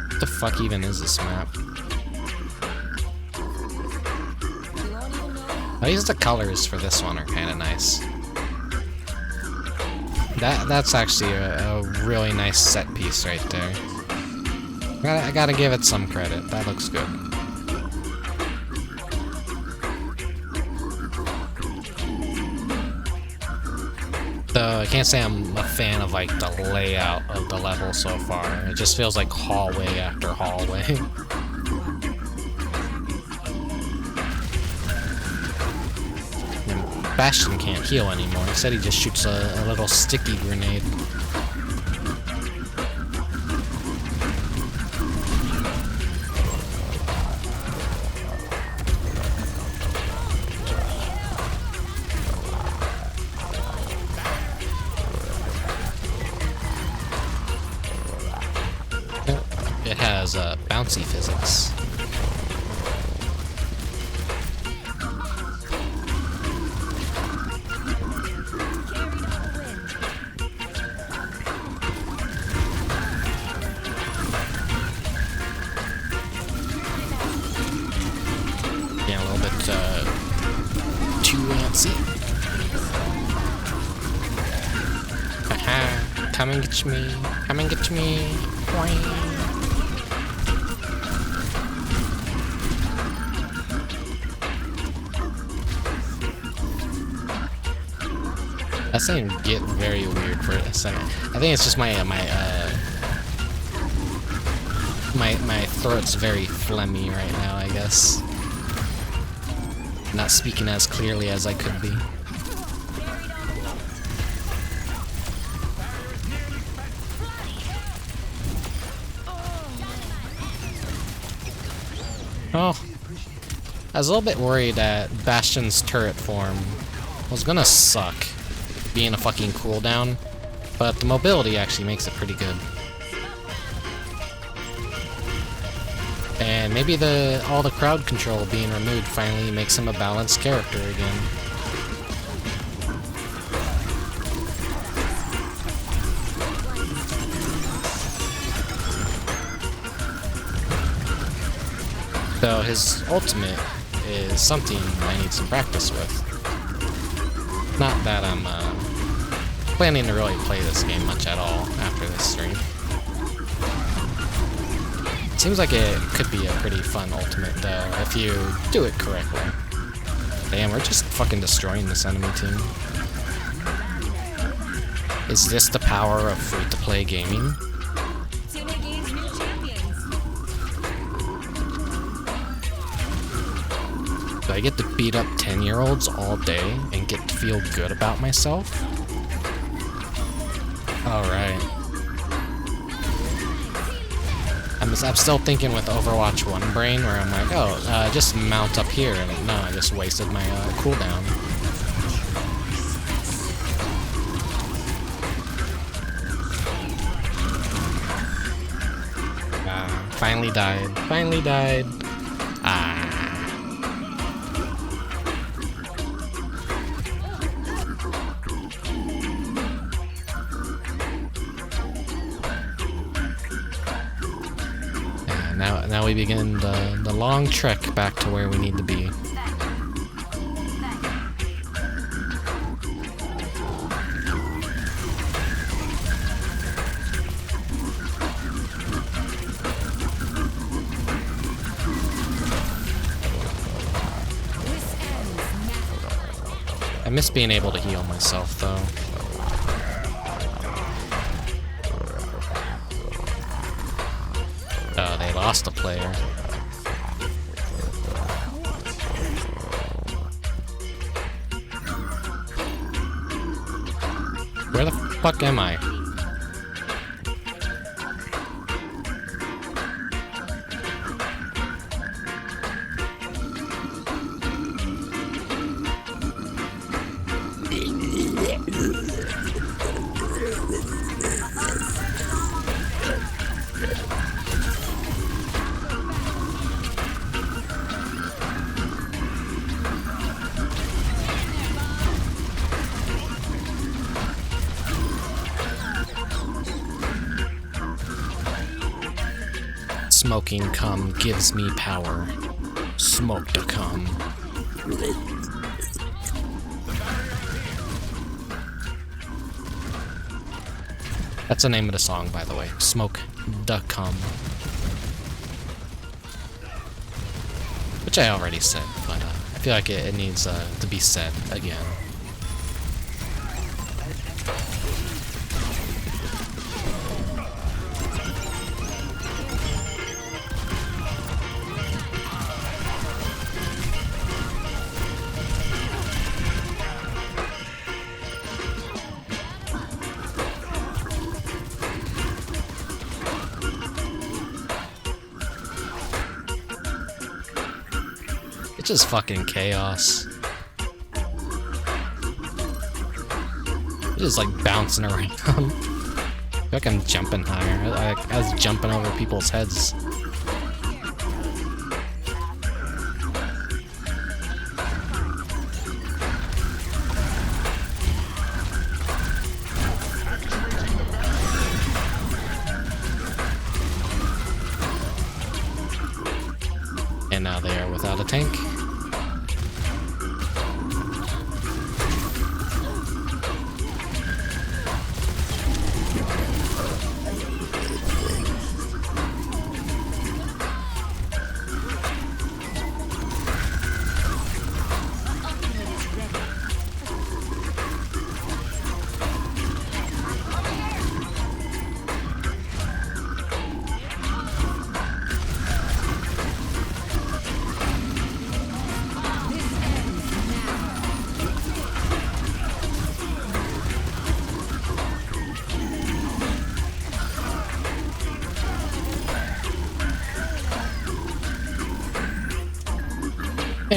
What the fuck even is this map? At least the colors for this one are kind of nice. That's actually a really nice set piece right there. I gotta give it some credit. That looks good. Though I can't say I'm a fan of like the layout of the level so far. It just feels like hallway after hallway. And Bastion can't heal anymore. Instead he just shoots a little sticky grenade. It has bouncy physics. Yeah, a little bit too antsy. Haha, come and get me. Come and get me. Boing. That thing get very weird for a second. I think it's just my throat's very phlegmy right now, I guess. Not speaking as clearly as I could be. Oh, I was a little bit worried that Bastion's turret form was gonna suck, being a fucking cooldown, but the mobility actually makes it pretty good. And maybe all the crowd control being removed finally makes him a balanced character again. Though his ultimate is something I need some practice with. Not that I'm planning to really play this game much at all after this stream. Seems like it could be a pretty fun ultimate though, if you do it correctly. Damn, we're just fucking destroying this enemy team. Is this the power of free-to-play gaming? Do I get to beat up 10-year-olds all day and get to feel good about myself? Alright. I'm still thinking with Overwatch 1 brain, where I'm like, oh, just mount up here, and no, I just wasted my cooldown. Finally died. Finally died. Now we begin the long trek back to where we need to be. I miss being able to heal myself, though. Oh, they lost a player. Where the fuck am I? Smoking cum gives me power. Smoke the cum. That's the name of the song, by the way. Smoke the cum. Which I already said, but I feel like it needs to be said again. It's just fucking chaos. It's just like bouncing around. I feel like I'm jumping higher. I was jumping over people's heads. And now they are without a tank.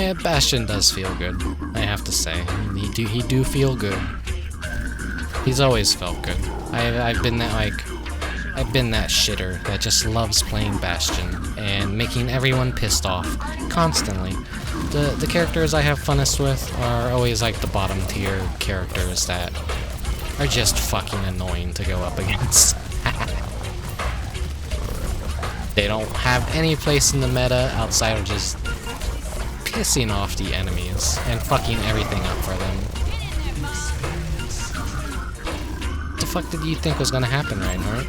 Yeah, Bastion does feel good, I have to say. He do feel good. He's always felt good. I've been that shitter that just loves playing Bastion and making everyone pissed off constantly. The characters I have funnest with are always like the bottom tier characters that are just fucking annoying to go up against. They don't have any place in the meta outside of just pissing off the enemies and fucking everything up for them. What the fuck did you think was gonna happen, Reinhardt?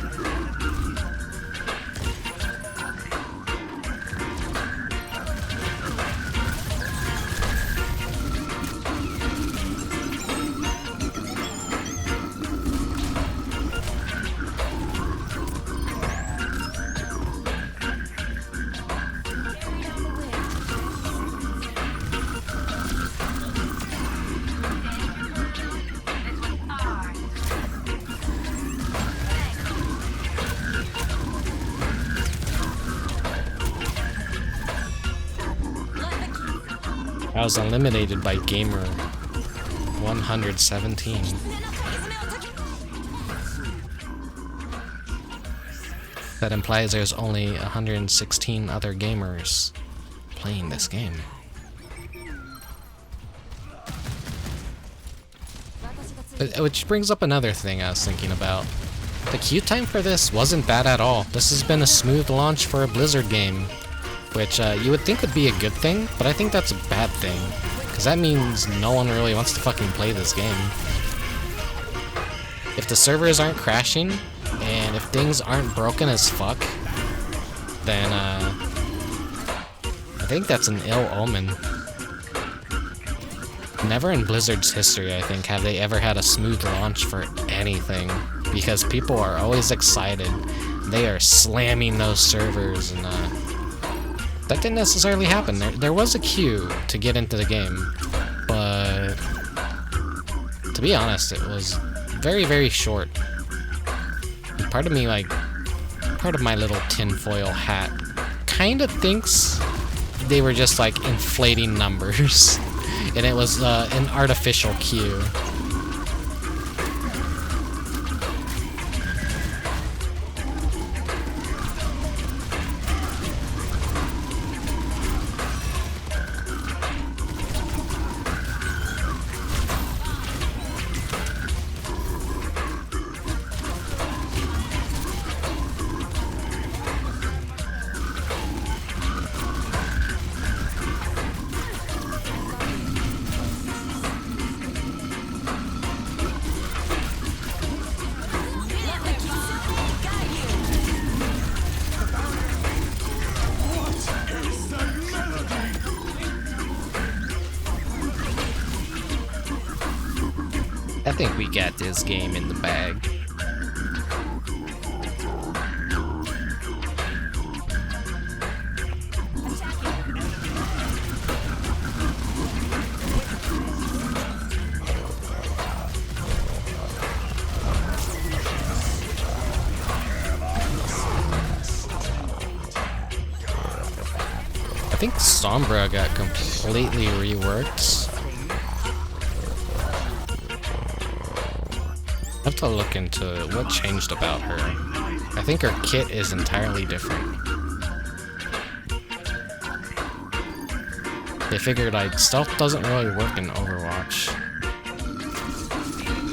I was eliminated by Gamer 117. That implies there's only 116 other gamers playing this game. Which brings up another thing I was thinking about. The queue time for this wasn't bad at all. This has been a smooth launch for a Blizzard game. Which you would think would be a good thing, but I think that's a bad thing. Because that means no one really wants to fucking play this game. If the servers aren't crashing, and if things aren't broken as fuck, then I think that's an ill omen. Never in Blizzard's history, I think, have they ever had a smooth launch for anything. Because people are always excited. They are slamming those servers and that didn't necessarily happen. There was a queue to get into the game, but to be honest, it was very, very short. And part of me, part of my little tinfoil hat kind of thinks they were just like inflating numbers, and it was an artificial queue. I think we got this game in the bag. I think Sombra got completely reworked. I have to look into what changed about her. I think her kit is entirely different. They figured stealth doesn't really work in Overwatch.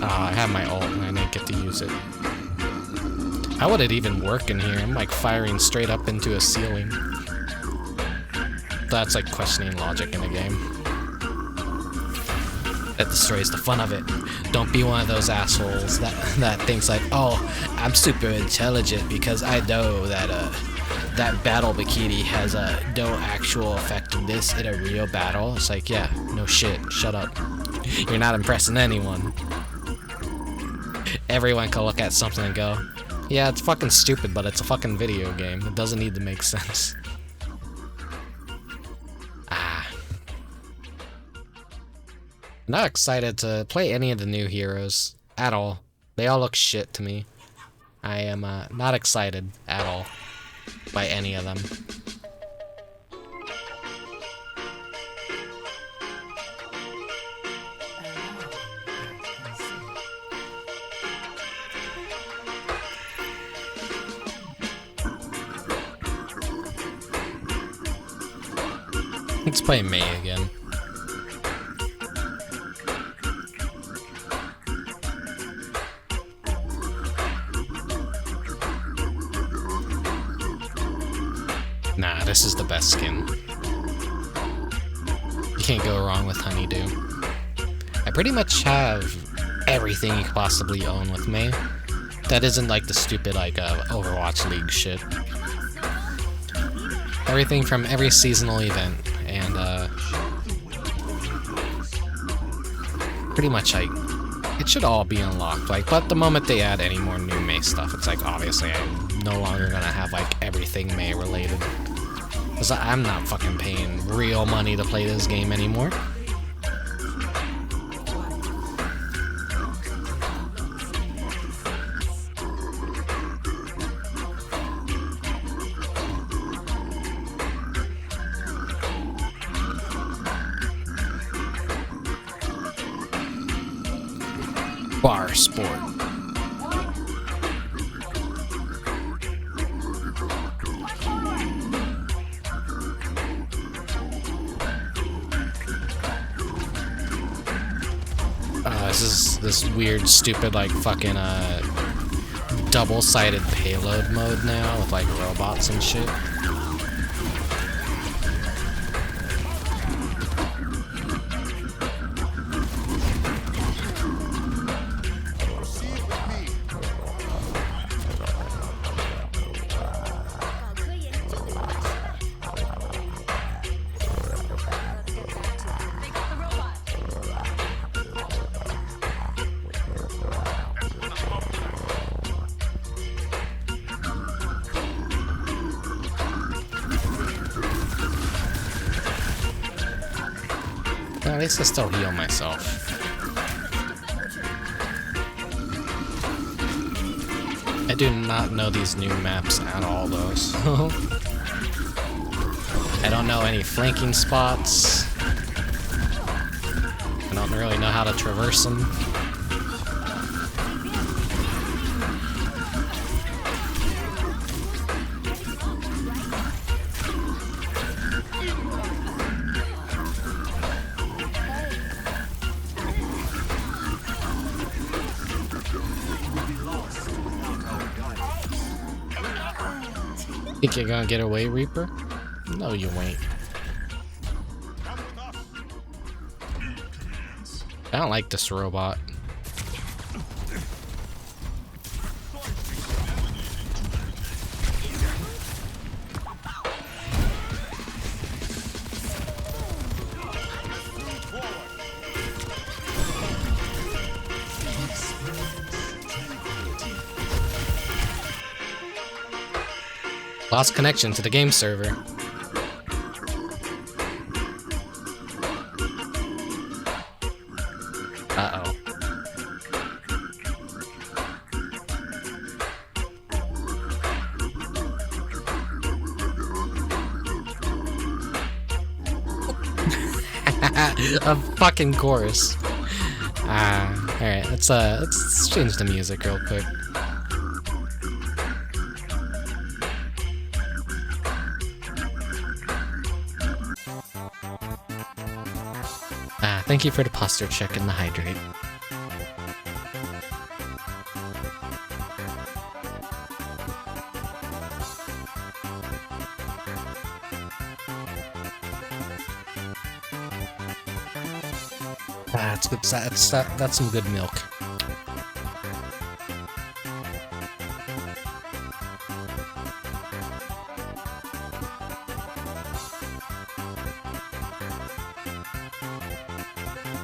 I have my ult and I didn't get to use it. How would it even work in here? I'm like firing straight up into a ceiling. That's like questioning logic in a game. That destroys the fun of it. Don't be one of those assholes that thinks like, oh, I'm super intelligent because I know that that battle bikini has no actual effectiveness in a real battle. It's like, yeah, no shit, shut up. You're not impressing anyone. Everyone can look at something and go, yeah, it's fucking stupid, but it's a fucking video game. It doesn't need to make sense. Not excited to play any of the new heroes at all. They all look shit to me. I am not excited at all by any of them. Let's play Mei again. Nah, this is the best skin. You can't go wrong with Honeydew. I pretty much have everything you could possibly own with Mei. That isn't like the stupid Overwatch League shit. Everything from every seasonal event, and pretty much it should all be unlocked. But the moment they add any more new Mei stuff, it's like obviously I'm no longer gonna have everything Mei related. Cause I'm not fucking paying real money to play this game anymore. Bar sport. This weird, stupid, fucking double-sided payload mode now with robots and shit. At least I still heal myself. I do not know these new maps at all, though, so... I don't know any flanking spots. I don't really know how to traverse them. Think you're gonna get away, Reaper? No, you ain't. I don't like this robot. Lost connection to the game server. Uh-oh. A fucking chorus. Alright, let's change the music real quick. Thank you for the posture check and the hydrate. That's good. That's some good milk.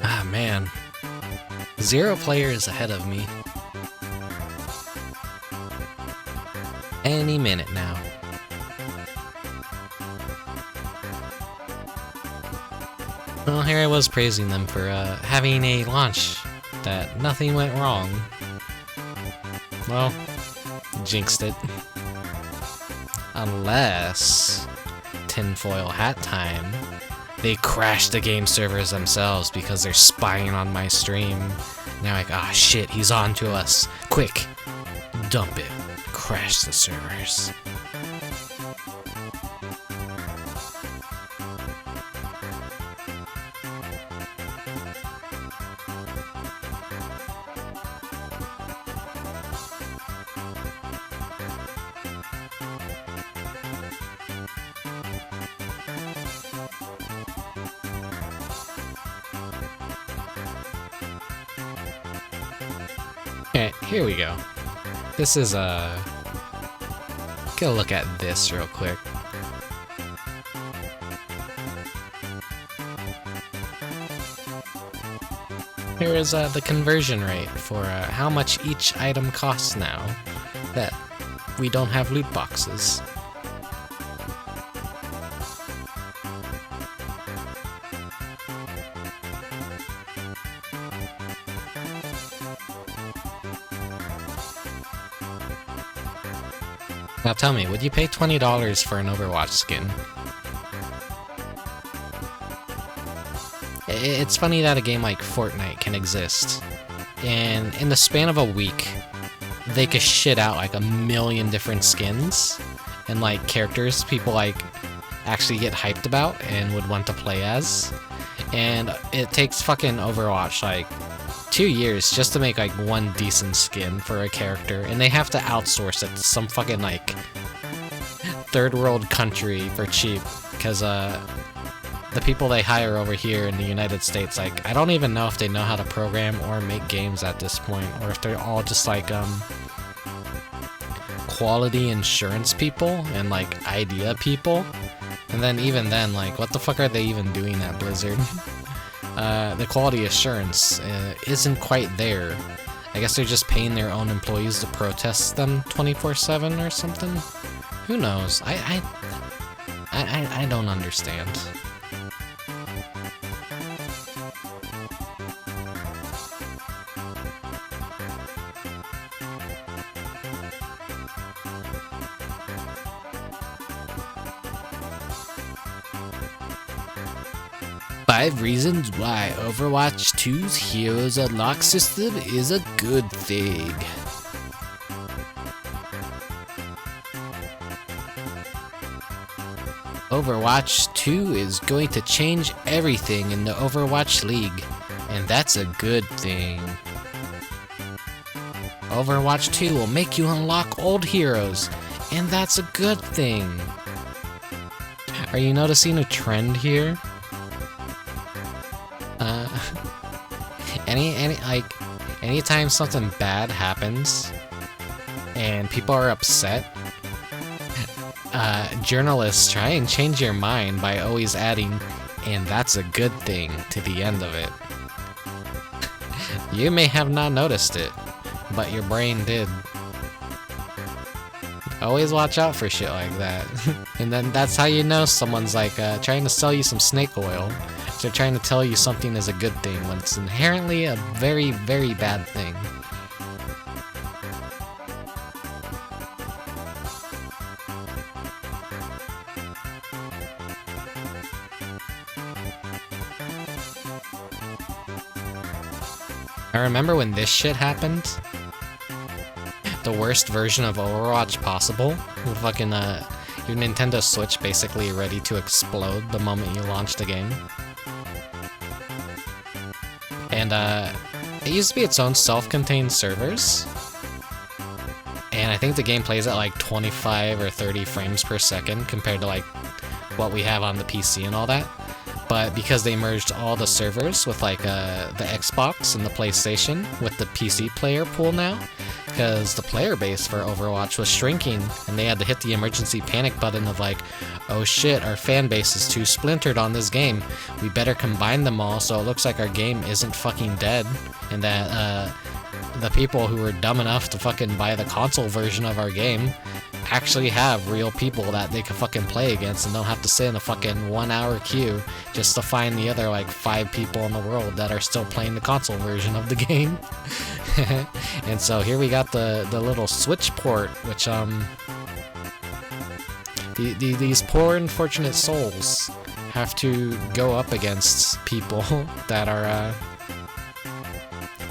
Ah, man. 0 players ahead of me. Any minute now. Well, here I was praising them for having a launch that nothing went wrong. Well, jinxed it. Unless tinfoil hat time. They crashed the game servers themselves because they're spying on my stream. Now like, ah shit, he's on to us. Quick, dump it. Crash the servers. Alright, here we go. This is get a look at this real quick. Here is the conversion rate for how much each item costs now that we don't have loot boxes. Now tell me, would you pay $20 for an Overwatch skin? It's funny that a game like Fortnite can exist, and in the span of a week, they could shit out like 1,000,000 different skins, and like characters people like actually get hyped about and would want to play as, and it takes fucking Overwatch like 2 years just to make like one decent skin for a character, and they have to outsource it to some fucking like third world country for cheap, because the people they hire over here in the United States, like, I don't even know if they know how to program or make games at this point, or if they're all just like quality insurance people and like idea people, and then even then, like, what the fuck are they even doing at Blizzard? The quality assurance isn't quite there. I guess they're just paying their own employees to protest them 24/7 or something. Who knows? I don't understand. Five reasons why Overwatch 2's Heroes Unlock system is a good thing. Overwatch 2 is going to change everything in the Overwatch League, and that's a good thing. Overwatch 2 will make you unlock old heroes, and that's a good thing. Are you noticing a trend here? Anytime something bad happens and people are upset, journalists try and change your mind by always adding, and that's a good thing, to the end of it. You may have not noticed it, but your brain did. Always watch out for shit like that. And then that's how you know someone's like trying to sell you some snake oil. They're trying to tell you something is a good thing when it's inherently a very, very bad thing. I remember when this shit happened. The worst version of Overwatch possible. With fucking your Nintendo Switch basically ready to explode the moment you launch the game. And it used to be its own self-contained servers. And I think the game plays at like 25 or 30 frames per second compared to like what we have on the PC and all that. But because they merged all the servers with like the Xbox and the PlayStation with the PC player pool now, because the player base for Overwatch was shrinking, and they had to hit the emergency panic button of like, oh shit, our fan base is too splintered on this game. We better combine them all so it looks like our game isn't fucking dead, and that the people who were dumb enough to fucking buy the console version of our game actually have real people that they can fucking play against and don't have to sit in a fucking 1-hour queue just to find the other like 5 people in the world that are still playing the console version of the game. And so here we got the little Switch port, which these poor unfortunate souls have to go up against people that are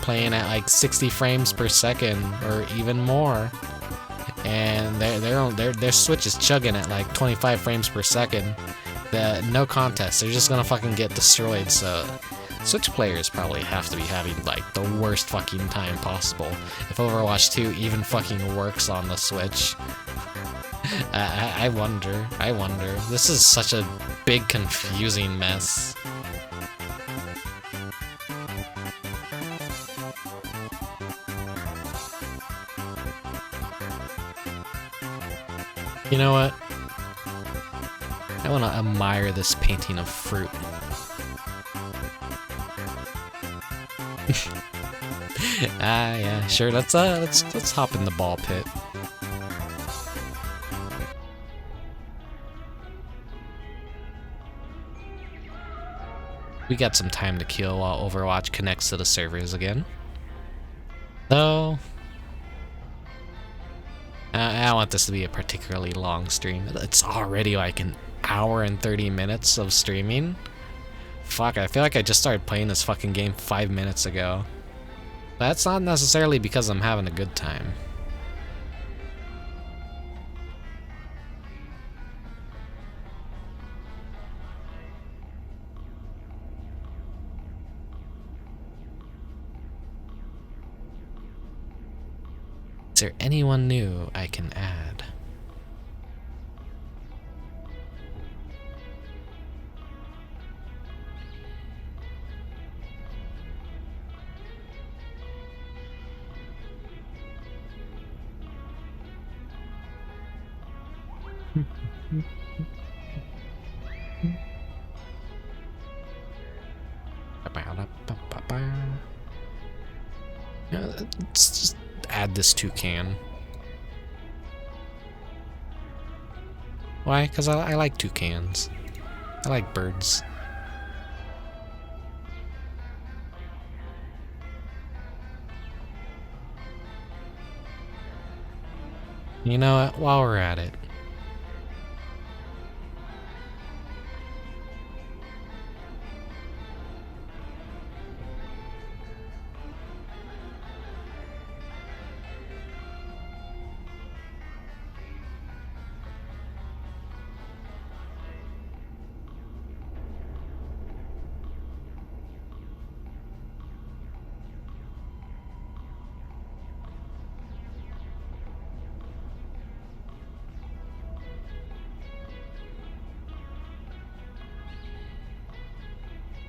playing at like 60 frames per second or even more, and their Switch is chugging at like 25 frames per second. No contest, they're just gonna fucking get destroyed. So Switch players probably have to be having like the worst fucking time possible if Overwatch 2 even fucking works on the Switch. I wonder. This is such a big confusing mess. You know what? I want to admire this painting of fruit. Yeah, sure. Let's hop in the ball pit. We got some time to kill while Overwatch connects to the servers again. So, I don't want this to be a particularly long stream. It's already like an hour and 30 minutes of streaming. Fuck, I feel like I just started playing this fucking game 5 minutes ago. That's not necessarily because I'm having a good time. Is there anyone new I can add? Let's just add this toucan. Why? Because I like toucans. I like birds. You know what? While we're at it,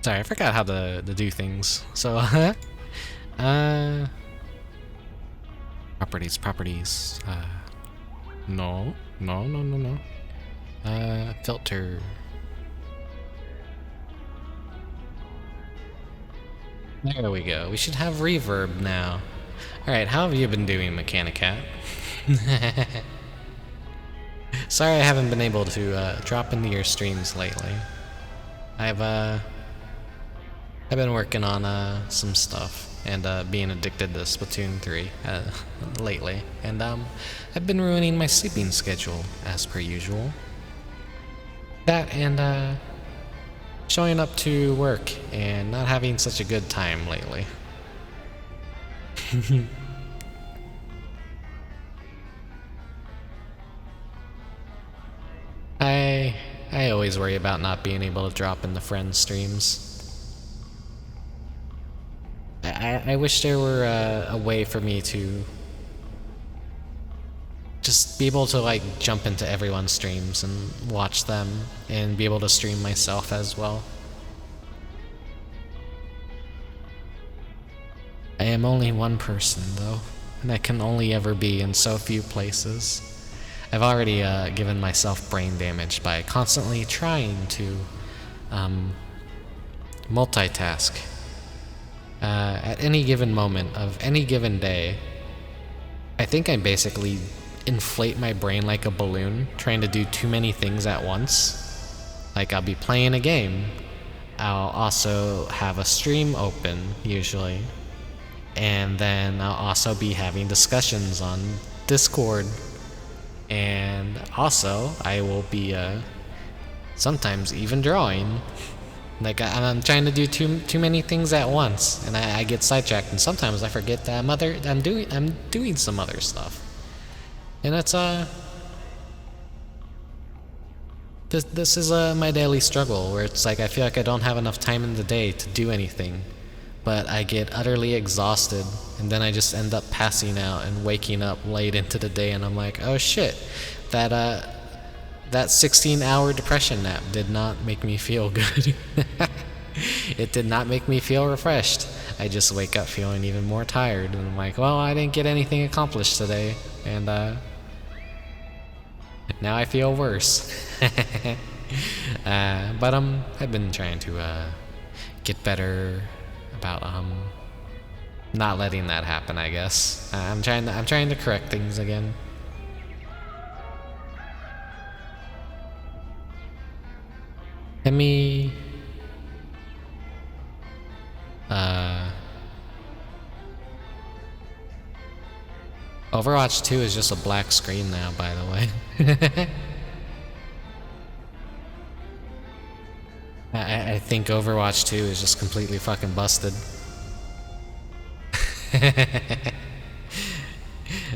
sorry, I forgot how to do things. So, properties. No. Filter. There we go. We should have reverb now. Alright, how have you been doing, Mechanicat? Sorry I haven't been able to drop into your streams lately. I've been working on some stuff and being addicted to Splatoon 3 lately, and I've been ruining my sleeping schedule as per usual. That and showing up to work and not having such a good time lately. I always worry about not being able to drop in the friend streams. I wish there were a way for me to just be able to like jump into everyone's streams and watch them and be able to stream myself as well. I am only one person though, and I can only ever be in so few places. I've already given myself brain damage by constantly trying to multitask. At any given moment of any given day, I think I basically inflate my brain like a balloon, trying to do too many things at once. Like I'll be playing a game, I'll also have a stream open, usually, and then I'll also be having discussions on Discord, and also I will be sometimes even drawing. Like I'm trying to do too many things at once, and I get sidetracked, and sometimes I forget that I'm doing some other stuff. And it's this is my daily struggle, where it's like I feel like I don't have enough time in the day to do anything, but I get utterly exhausted, and then I just end up passing out and waking up late into the day, and I'm like, oh shit, that 16-hour depression nap did not make me feel good. It did not make me feel refreshed. I just wake up feeling even more tired, and I'm like, well, I didn't get anything accomplished today, and Now I feel worse. But I've been trying to get better about not letting that happen, I guess. I'm trying to correct things again. Let me Overwatch 2 is just a black screen now, by the way. I think Overwatch 2 is just completely fucking busted.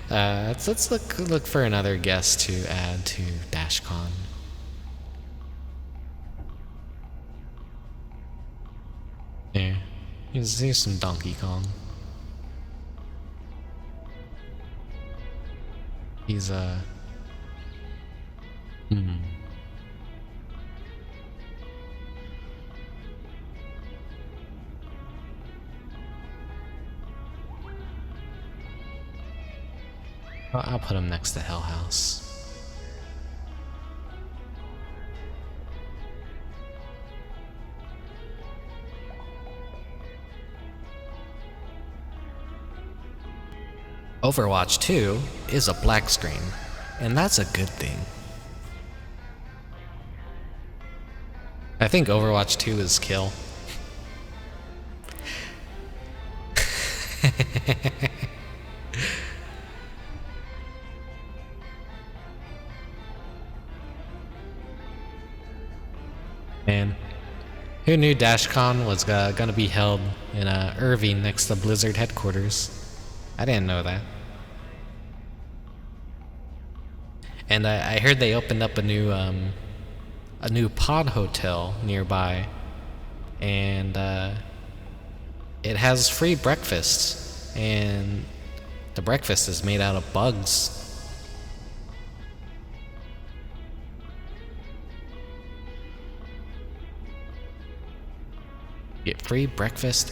Let's look for another guest to add to DashCon. Yeah, here's some Donkey Kong. He's I'll put him next to Hell House. Overwatch 2 is a black screen, and that's a good thing. I think Overwatch 2 is kill. Man, who knew DashCon was gonna be held in Irving next to Blizzard headquarters? I didn't know that. And I heard they opened up a new pod hotel nearby, and it has free breakfast, and the breakfast is made out of bugs. Get free breakfast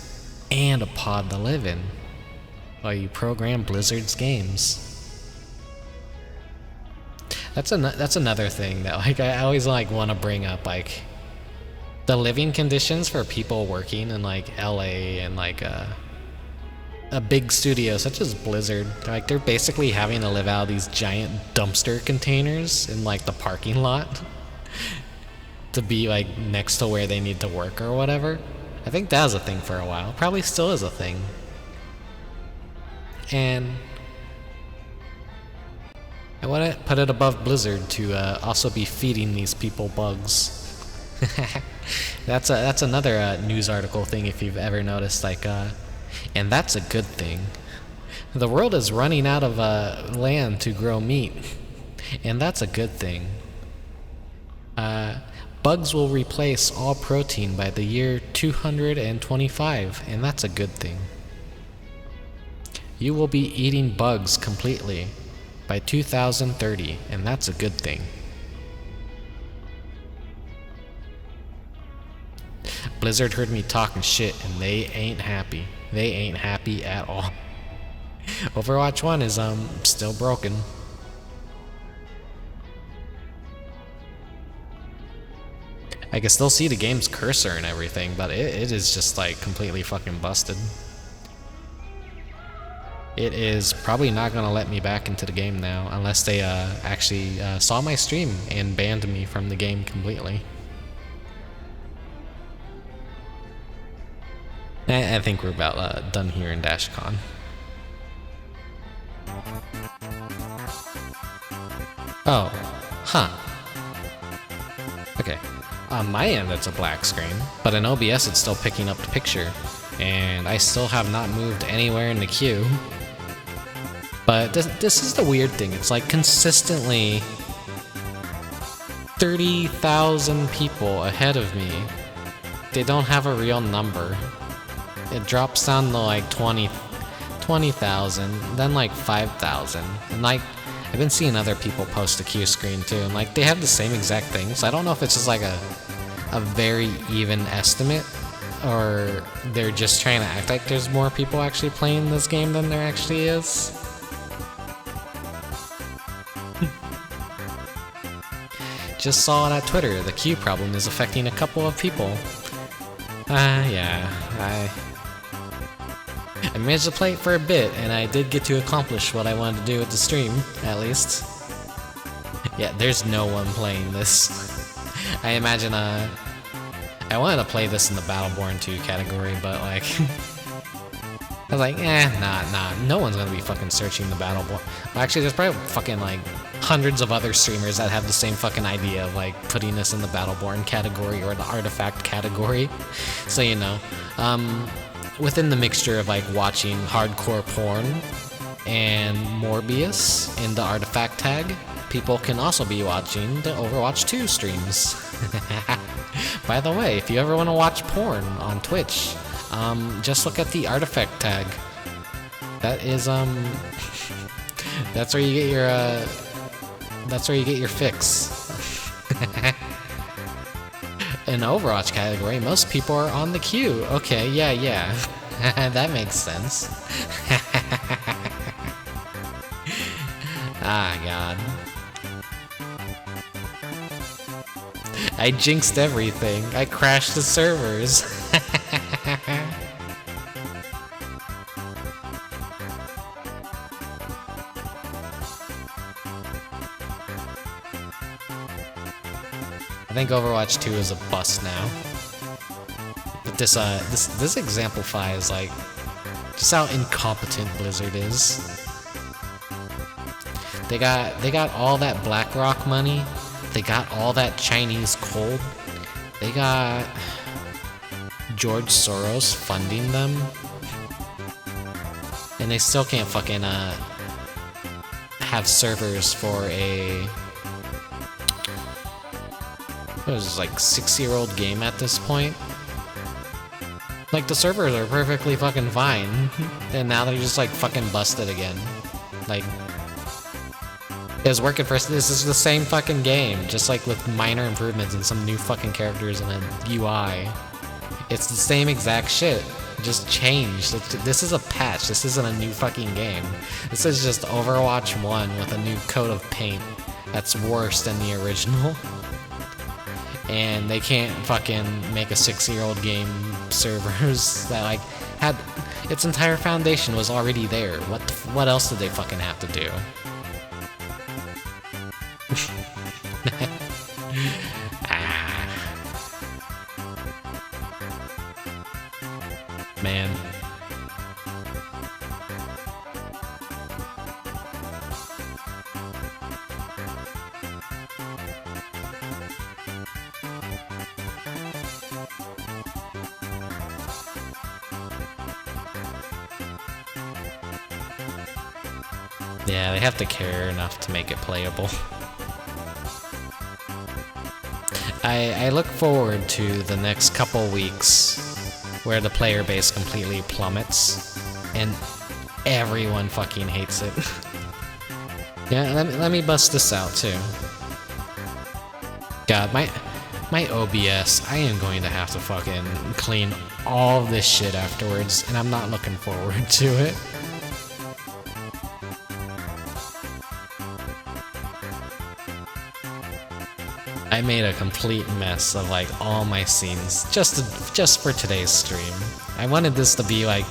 and a pod to live in while you program Blizzard's games. That's another thing that I always want to bring up, like the living conditions for people working in LA and a big studio such as Blizzard. They're basically having to live out of these giant dumpster containers in the parking lot to be next to where they need to work or whatever. I think that was a thing for a while. Probably still is a thing. And I want to put it above Blizzard to also be feeding these people bugs. That's another news article thing if you've ever noticed. And that's a good thing. The world is running out of land to grow meat, and that's a good thing. Bugs will replace all protein by the year 225, and that's a good thing. You will be eating bugs completely by 2030, and that's a good thing. Blizzard heard me talking shit, and they ain't happy. They ain't happy at all. Overwatch 1 is still broken. I can still see the game's cursor and everything, but it is just completely fucking busted. It is probably not gonna let me back into the game now unless they actually saw my stream and banned me from the game completely. I think we're about done here in DashCon. Oh, huh. Okay. On my end, it's a black screen, but in OBS, it's still picking up the picture, and I still have not moved anywhere in the queue. But this is the weird thing. It's consistently 30,000 people ahead of me. They don't have a real number. It drops down to 20,000, then 5,000, and I've been seeing other people post the queue screen too, and they have the same exact thing. So I don't know if it's just a very even estimate, or they're just trying to act like there's more people actually playing this game than there actually is. just saw it at Twitter. The queue problem is affecting a couple of people. Yeah, I managed to play it for a bit, and I did get to accomplish what I wanted to do with the stream, at least. Yeah, there's no one playing this. I imagine, I wanted to play this in the Battleborn 2 category, but like, I was like, nah, no one's gonna be fucking searching the Battleborn. Well, actually, there's probably fucking like hundreds of other streamers that have the same fucking idea of like putting this in the Battleborn category or the artifact category. So, you know, within the mixture of like watching hardcore porn and Morbius in the artifact tag, people can also be watching the Overwatch 2 streams. By the way, if you ever want to watch porn on Twitch, just look at the artifact tag. That is, that's where you get your fix. In the Overwatch category, most people are on the queue. Okay, yeah. That makes sense. Ah, God. I jinxed everything. I crashed the servers. I think Overwatch 2 is a bust now. But this exemplifies like just how incompetent Blizzard is. They got all that BlackRock money. They got all that Chinese coal. They got George Soros funding them. And they still can't fucking have servers for a what is this, like 6-year-old game at this point? Like the servers are perfectly fucking fine. And now they're just like fucking busted again. Like it was working first. This is the same fucking game, just like with minor improvements and some new fucking characters and a UI. It's the same exact shit, just changed. This is a patch. This isn't a new fucking game. This is just Overwatch 1 with a new coat of paint that's worse than the original. And they can't fucking make a 6-year-old game servers that like had its entire foundation was already there. What else did they fucking have to do? Man. Yeah, they have to care enough to make it playable. I look forward to the next couple weeks where the player base completely plummets and everyone fucking hates it. Yeah, let me bust this out too. God, my OBS, I am going to have to fucking clean all this shit afterwards, and I'm not looking forward to it. I made a complete mess of like all my scenes just for today's stream. I wanted this to be like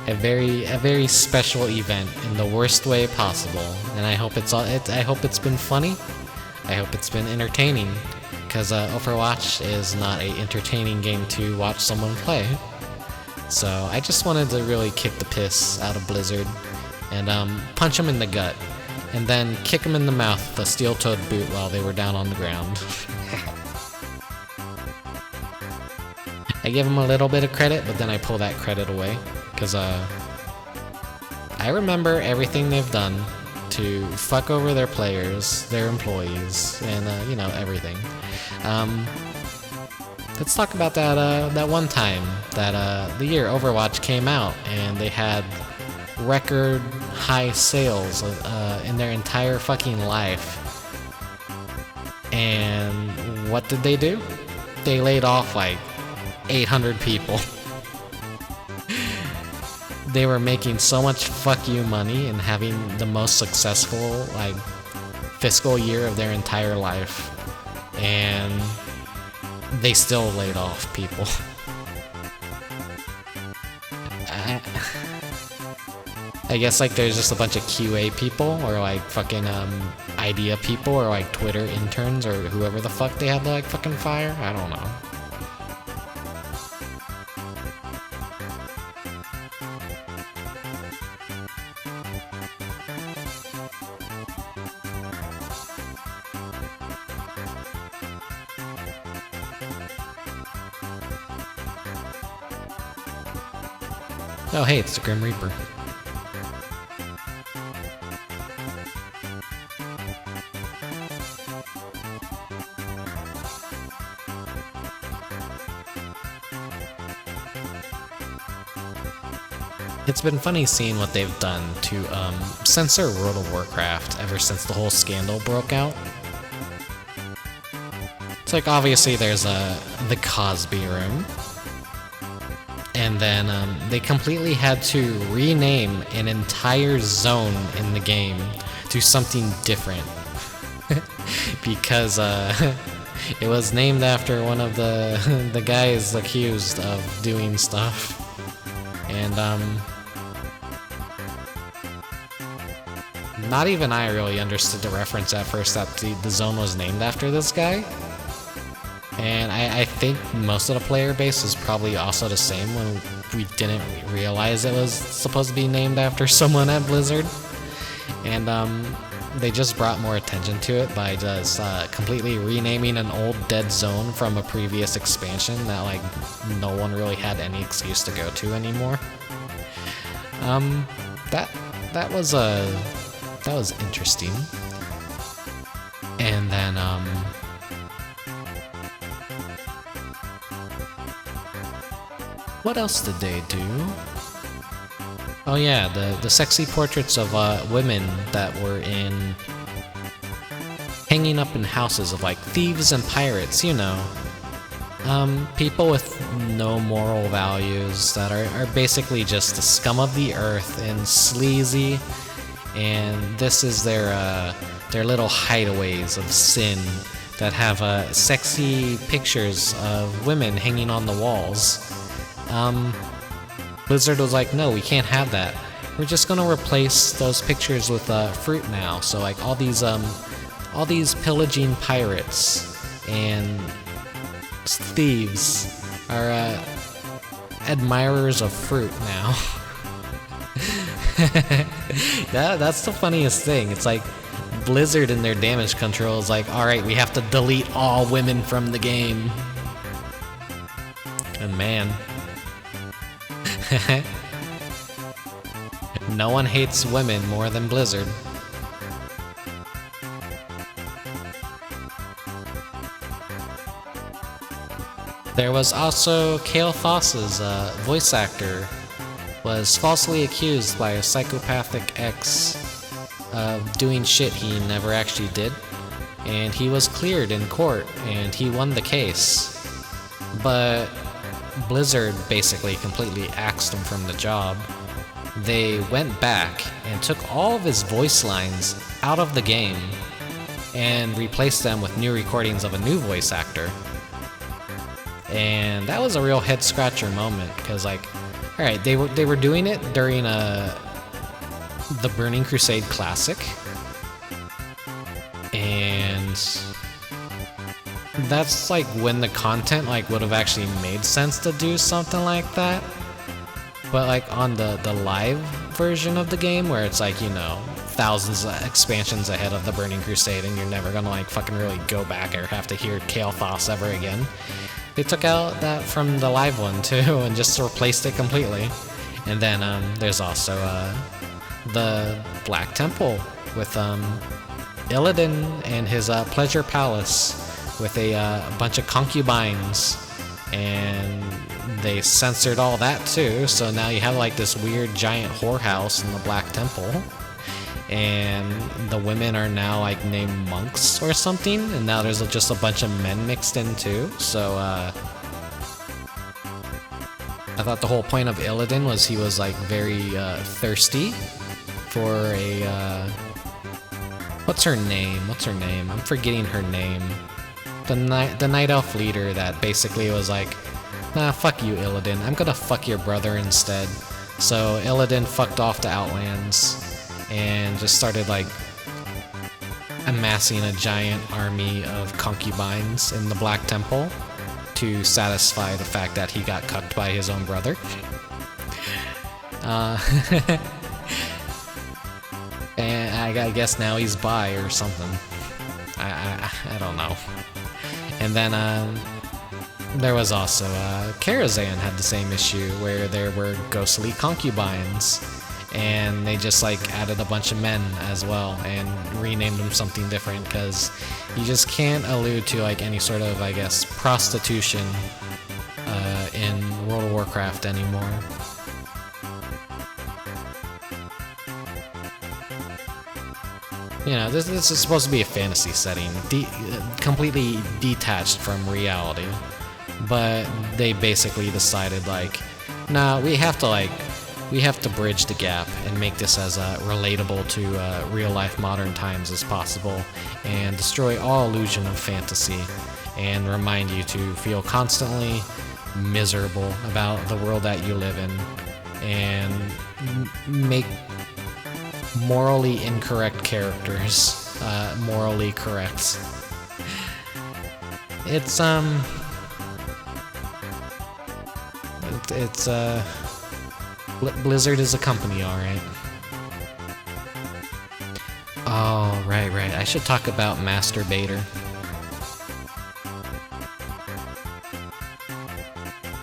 a very special event in the worst way possible, and I hope it's been funny. I hope it's been entertaining, because Overwatch is not an entertaining game to watch someone play. So I just wanted to really kick the piss out of Blizzard and punch them in the gut. And then kick him in the mouth with a steel-toed boot while they were down on the ground. I give him a little bit of credit, but then I pull that credit away. Because, I remember everything they've done to fuck over their players, their employees, and, you know, everything. Let's talk about that one time that, the year Overwatch came out, and they had record high sales in their entire fucking life. And what did they do? They laid off like 800 people. They were making so much fuck you money and having the most successful like fiscal year of their entire life, and they still laid off people. I guess like there's just a bunch of QA people or like fucking idea people or like Twitter interns or whoever the fuck they had to like fucking fire. I don't know. Oh hey, it's the Grim Reaper. It's been funny seeing what they've done to censor World of Warcraft ever since the whole scandal broke out. It's like obviously there's the Cosby Room, and then they completely had to rename an entire zone in the game to something different because it was named after one of the guys accused of doing stuff, and not even I really understood the reference at first that the zone was named after this guy. And I think most of the player base was probably also the same when we didn't realize it was supposed to be named after someone at Blizzard. And they just brought more attention to it by just completely renaming an old dead zone from a previous expansion that like no one really had any excuse to go to anymore. That was interesting. And then what else did they do? Oh yeah, the sexy portraits of women that were hanging up in houses of like thieves and pirates, you know. People with no moral values that are basically just the scum of the earth and sleazy, and this is their little hideaways of sin that have sexy pictures of women hanging on the walls. Blizzard was like, no, we can't have that. We're just gonna replace those pictures with fruit now. So like all these pillaging pirates and thieves are admirers of fruit now. That's the funniest thing. It's like Blizzard and their damage control is like, alright, we have to delete all women from the game. And man, no one hates women more than Blizzard. There was also Kale Foss's voice actor was falsely accused by a psychopathic ex of doing shit he never actually did, and he was cleared in court and he won the case. But Blizzard basically completely axed him from the job. They went back and took all of his voice lines out of the game and replaced them with new recordings of a new voice actor. And that was a real head scratcher moment because, like, all right, they were doing it during the Burning Crusade Classic, and that's like when the content like would have actually made sense to do something like that. But like on the live version of the game where it's like, you know, thousands of expansions ahead of the Burning Crusade and you're never gonna like fucking really go back or have to hear Kale Foss ever again, they took out that from the live one too and just replaced it completely. And then there's also the Black Temple with Illidan and his Pleasure Palace with a bunch of concubines, and they censored all that too, so now you have like this weird giant whorehouse in the Black Temple, and the women are now like named monks or something, and now there's just a bunch of men mixed in too. So I thought the whole point of Illidan was he was like very thirsty for What's her name? What's her name? I'm forgetting her name. The night elf leader that basically was like, nah, fuck you, Illidan. I'm gonna fuck your brother instead. So Illidan fucked off to Outlands and just started like amassing a giant army of concubines in the Black Temple to satisfy the fact that he got cucked by his own brother. And I guess now he's bi or something. I don't know. And then there was also Karazhan had the same issue where there were ghostly concubines, and they just like added a bunch of men as well and renamed them something different because you just can't allude to like any sort of, I guess, prostitution in World of Warcraft anymore. You know, this is supposed to be a fantasy setting, completely detached from reality. But they basically decided, like, nah, we have to bridge the gap and make this as relatable to real-life modern times as possible, and destroy all illusion of fantasy, and remind you to feel constantly miserable about the world that you live in, and make morally incorrect characters morally correct. It's Blizzard is a company, alright. Oh, right. I should talk about Masturbator.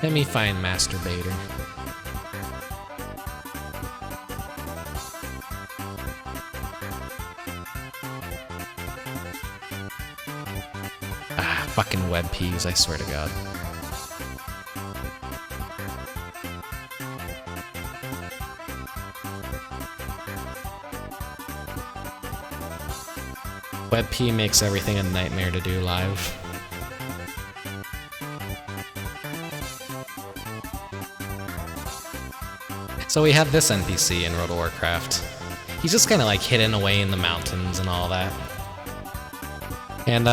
Let me find Masturbator. Fucking web peas, I swear to God. WebP makes everything a nightmare to do live. So we have this NPC in World of Warcraft. He's just kind of like hidden away in the mountains and all that. And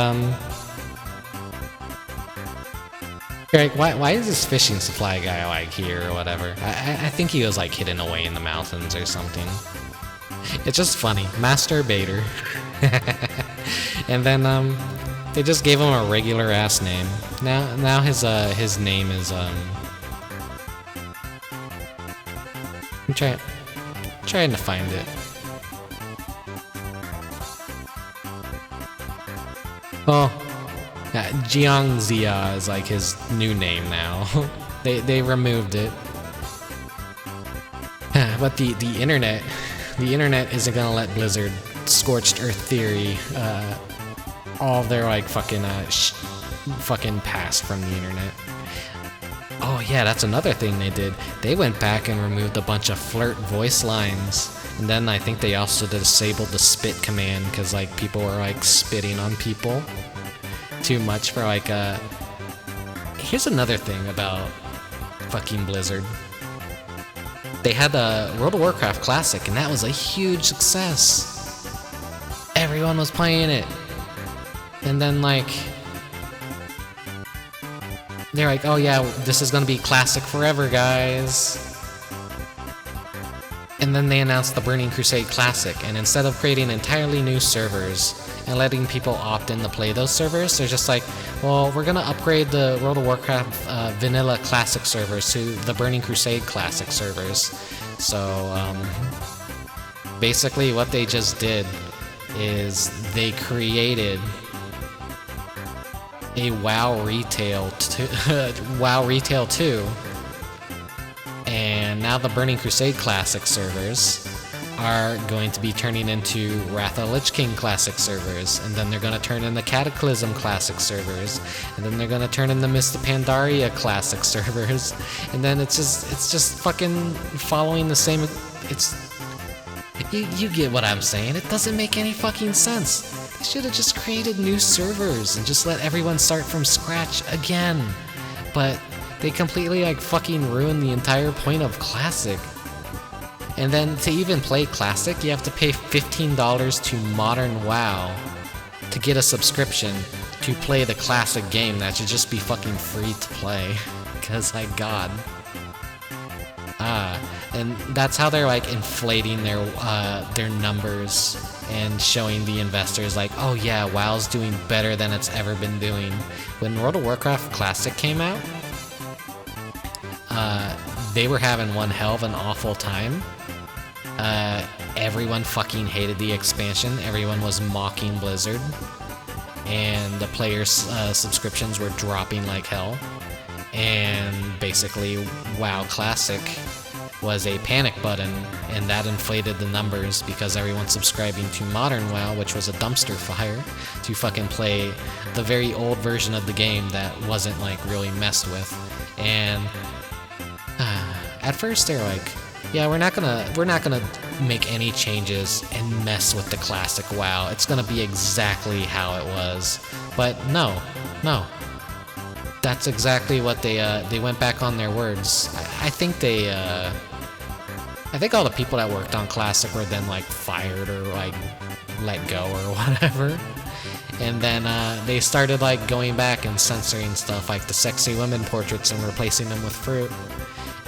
like, why is this fishing supply guy like here or whatever? I think he was like hidden away in the mountains or something. It's just funny. Masturbator. And then they just gave him a regular ass name. Now his name is I'm trying to find it. Oh, Jiangxia is like his new name now. they removed it. But the internet isn't gonna let Blizzard Scorched Earth Theory all their like fucking pass from the internet. Oh yeah, that's another thing they did. They went back and removed a bunch of flirt voice lines, and then I think they also disabled the spit command because like people were like spitting on people too much for like Here's another thing about fucking Blizzard. They had the World of Warcraft Classic, and that was a huge success. Everyone was playing it. And then, like, they're like, oh yeah, this is gonna be Classic forever, guys. And then they announced the Burning Crusade Classic, and instead of creating entirely new servers and letting people opt in to play those servers, they're just like, well, we're gonna upgrade the World of Warcraft Vanilla Classic servers to the Burning Crusade Classic servers. So, basically what they just did is they created a WoW Retail 2, and now the Burning Crusade Classic servers are going to be turning into Wrath of Lich King Classic servers, and then they're going to turn into Cataclysm Classic servers, and then they're going to turn into Mist of Pandaria Classic servers, and then it's just fucking following the same. You get what I'm saying. It doesn't make any fucking sense. They should have just created new servers and just let everyone start from scratch again. But they completely like fucking ruined the entire point of Classic. And then to even play Classic, you have to pay $15 to Modern WoW to get a subscription to play the Classic game that should just be fucking free to play. Because, like, God. And that's how they're, like, inflating their numbers and showing the investors, like, oh yeah, WoW's doing better than it's ever been doing. When World of Warcraft Classic came out, they were having one hell of an awful time. Everyone fucking hated the expansion. Everyone was mocking Blizzard. And the players' subscriptions were dropping like hell. And basically, WoW Classic was a panic button, and that inflated the numbers because everyone's subscribing to Modern WoW, which was a dumpster fire, to fucking play the very old version of the game that wasn't, like, really messed with. And at first they're like, yeah, we're not gonna make any changes and mess with the classic WoW. It's gonna be exactly how it was. But no. That's exactly what they went back on their words. I think all the people that worked on Classic were then, like, fired or, like, let go or whatever. And then they started, like, going back and censoring stuff like the sexy women portraits and replacing them with fruit.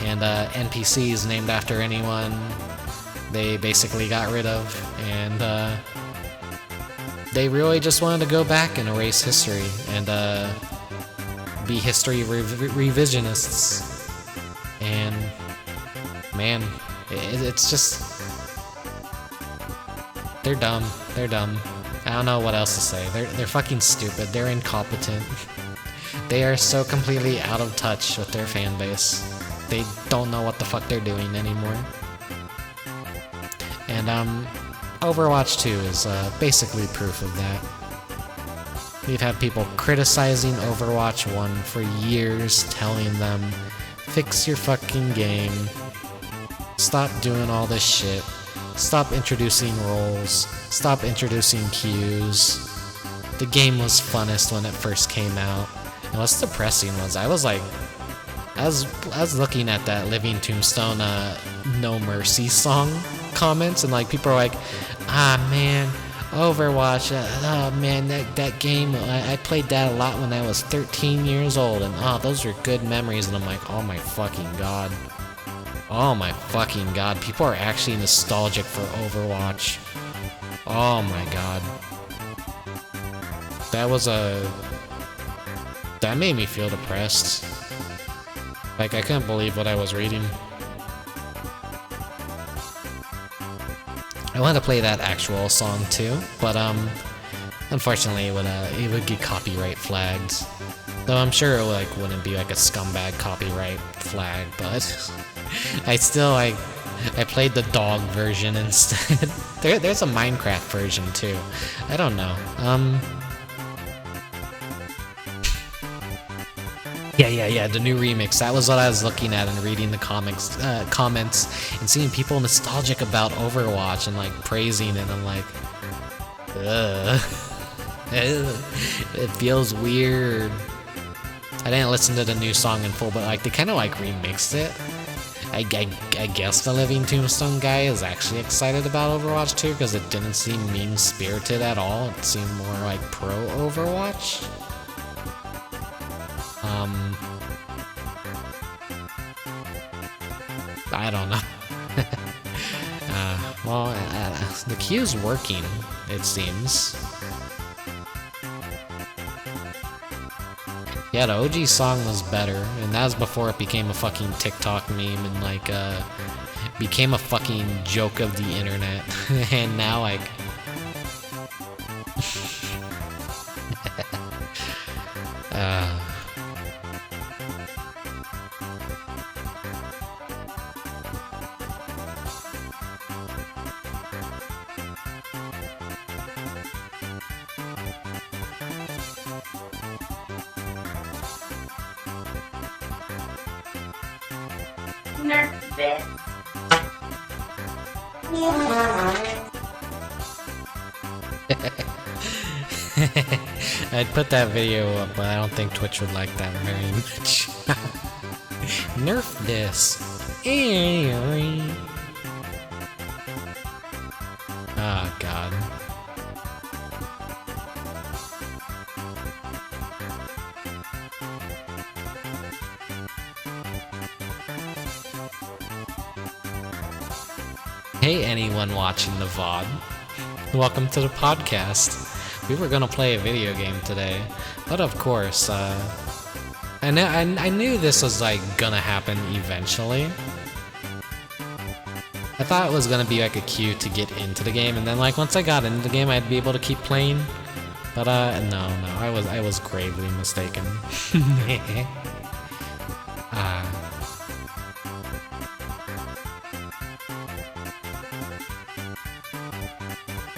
And NPCs named after anyone they basically got rid of. And they really just wanted to go back and erase history and be history revisionists. And man, it's just, they're dumb. I don't know what else to say. They're fucking stupid. They're incompetent. They are so completely out of touch with their fan base. They don't know what the fuck they're doing anymore. And Overwatch 2 is basically proof of that. We've had people criticizing Overwatch 1 for years, telling them, fix your fucking game, stop doing all this shit, stop introducing roles, stop introducing queues. The game was funnest when it first came out. And what's depressing was I was looking at that Living Tombstone No Mercy song comments, and like people are like, ah man, Overwatch, oh man, that game, I played that a lot when I was 13 years old, and oh, those are good memories. And I'm like, oh my fucking god. Oh my fucking god, people are actually nostalgic for Overwatch. Oh my god. That made me feel depressed. Like, I couldn't believe what I was reading. I wanted to play that actual song too, but unfortunately it would get copyright flagged. Though I'm sure it wouldn't be like a scumbag copyright flag, but I played the dog version instead. There's a Minecraft version too. I don't know. Yeah, the new remix. That was what I was looking at and reading the comments and seeing people nostalgic about Overwatch and like praising it. I'm like, ugh. It feels weird. I didn't listen to the new song in full, but like they kind of like remixed it. I guess the Living Tombstone guy is actually excited about Overwatch 2 because it didn't seem mean-spirited at all. It seemed more like pro-Overwatch. I don't know. The queue's working, it seems. Yeah, the OG song was better, and that was before it became a fucking TikTok meme and like became a fucking joke of the internet. And now like Nervous. I'd put that video up, but I don't think Twitch would like that very much. Nerf this. Hey anyone watching the VOD, welcome to the podcast. We were gonna play a video game today, but of course, I knew this was like gonna happen eventually. I thought it was gonna be like a queue to get into the game, and then like once I got into the game, I'd be able to keep playing. But no, I was gravely mistaken.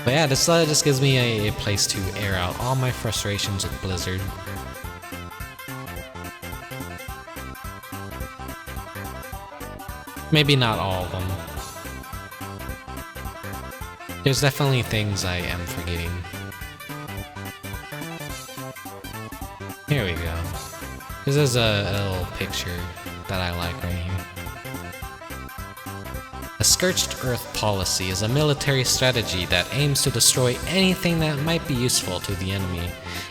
But yeah, this just gives me a place to air out all my frustrations with Blizzard. Maybe not all of them. There's definitely things I am forgetting. Here we go. This is a little picture that I like right here. A scorched earth policy is a military strategy that aims to destroy anything that might be useful to the enemy.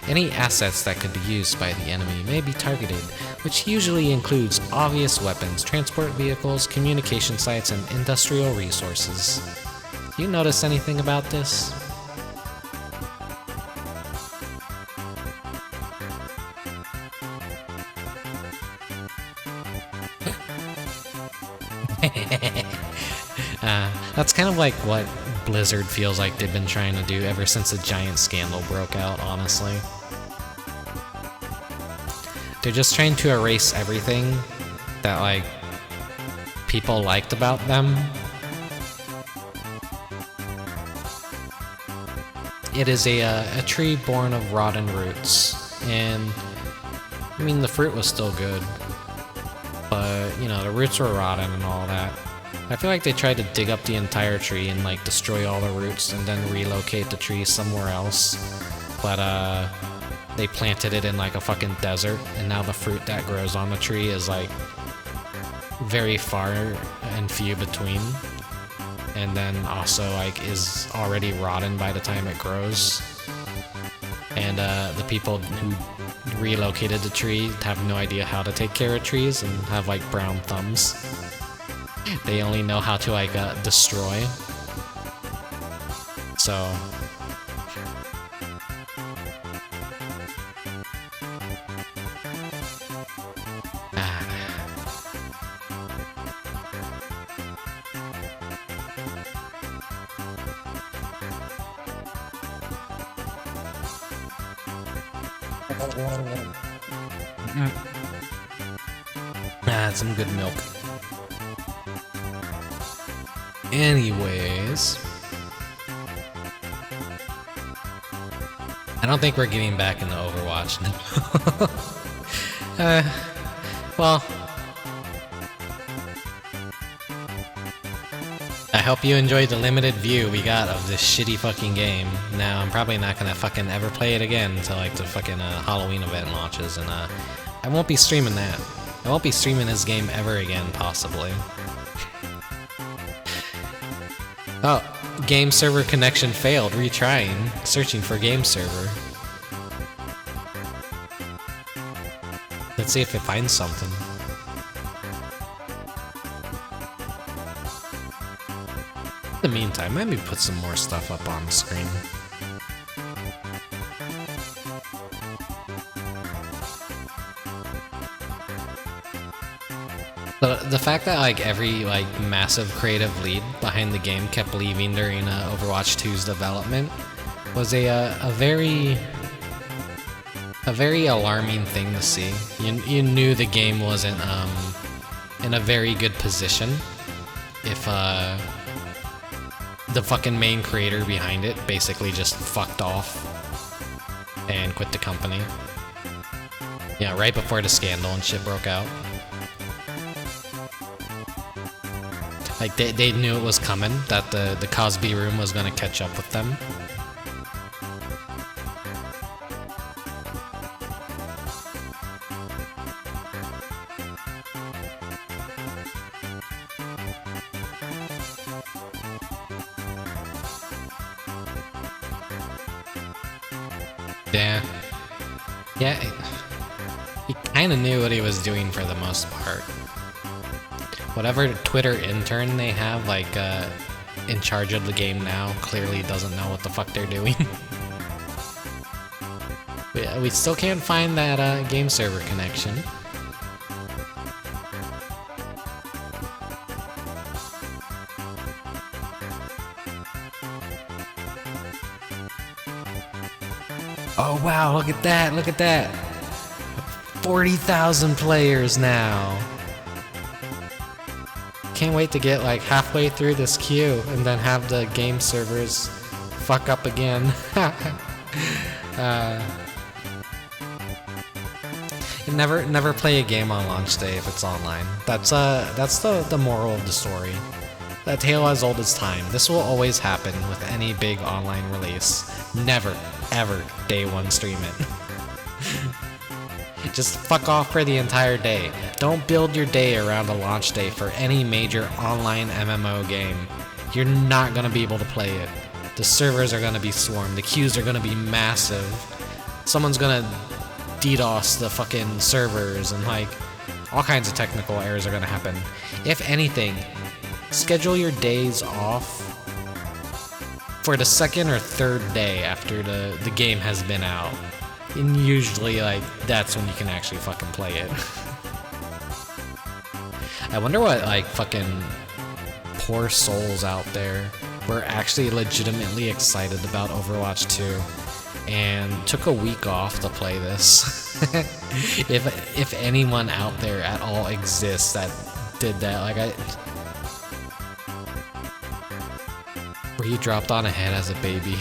Any assets that could be used by the enemy may be targeted, which usually includes obvious weapons, transport vehicles, communication sites, and industrial resources. Do you notice anything about this? That's kind of like what Blizzard feels like they've been trying to do ever since the giant scandal broke out, honestly. They're just trying to erase everything that, like, people liked about them. It is a tree born of rotten roots, and I mean, the fruit was still good, but, you know, the roots were rotten and all that. I feel like they tried to dig up the entire tree and like destroy all the roots and then relocate the tree somewhere else. But they planted it in like a fucking desert, and now the fruit that grows on the tree is like very far and few between. And then also like is already rotten by the time it grows. And the people who relocated the tree have no idea how to take care of trees and have like brown thumbs. They only know how to like destroy. So some good milk. Anyways, I don't think we're getting back into Overwatch now. Well, I hope you enjoyed the limited view we got of this shitty fucking game. Now, I'm probably not gonna fucking ever play it again until like the fucking Halloween event launches, and I won't be streaming that. I won't be streaming this game ever again, possibly. Oh, game server connection failed. Retrying. Searching for game server. Let's see if it finds something. In the meantime, let me put some more stuff up on the screen. The fact that like every like massive creative lead behind the game kept leaving during Overwatch 2's development was a very alarming thing to see. You knew the game wasn't in a very good position if the fucking main creator behind it basically just fucked off and quit the company. Yeah, right before the scandal and shit broke out. Like, they knew it was coming, that the Cosby room was gonna catch up with them. Yeah, he kinda knew what he was doing for the most part. Whatever Twitter intern they have, like, in charge of the game now clearly doesn't know what the fuck they're doing. We still can't find that game server connection. Oh wow, look at that, look at that. 40,000 players now. Can't wait to get like halfway through this queue and then have the game servers fuck up again. Never play a game on launch day if it's online. That's the moral of the story. That tale as old as time. This will always happen with any big online release. Never, ever day one stream it. Just fuck off for the entire day. Don't build your day around a launch day for any major online MMO game. You're not gonna be able to play it. The servers are gonna be swarmed. The queues are gonna be massive. Someone's gonna DDoS the fucking servers and like all kinds of technical errors are gonna happen. If anything, schedule your days off for the second or third day after the game has been out. And usually, like, that's when you can actually fucking play it. I wonder what, like, fucking poor souls out there were actually legitimately excited about Overwatch 2 and took a week off to play this. If anyone out there at all exists that did that, like, where you dropped on a head as a baby.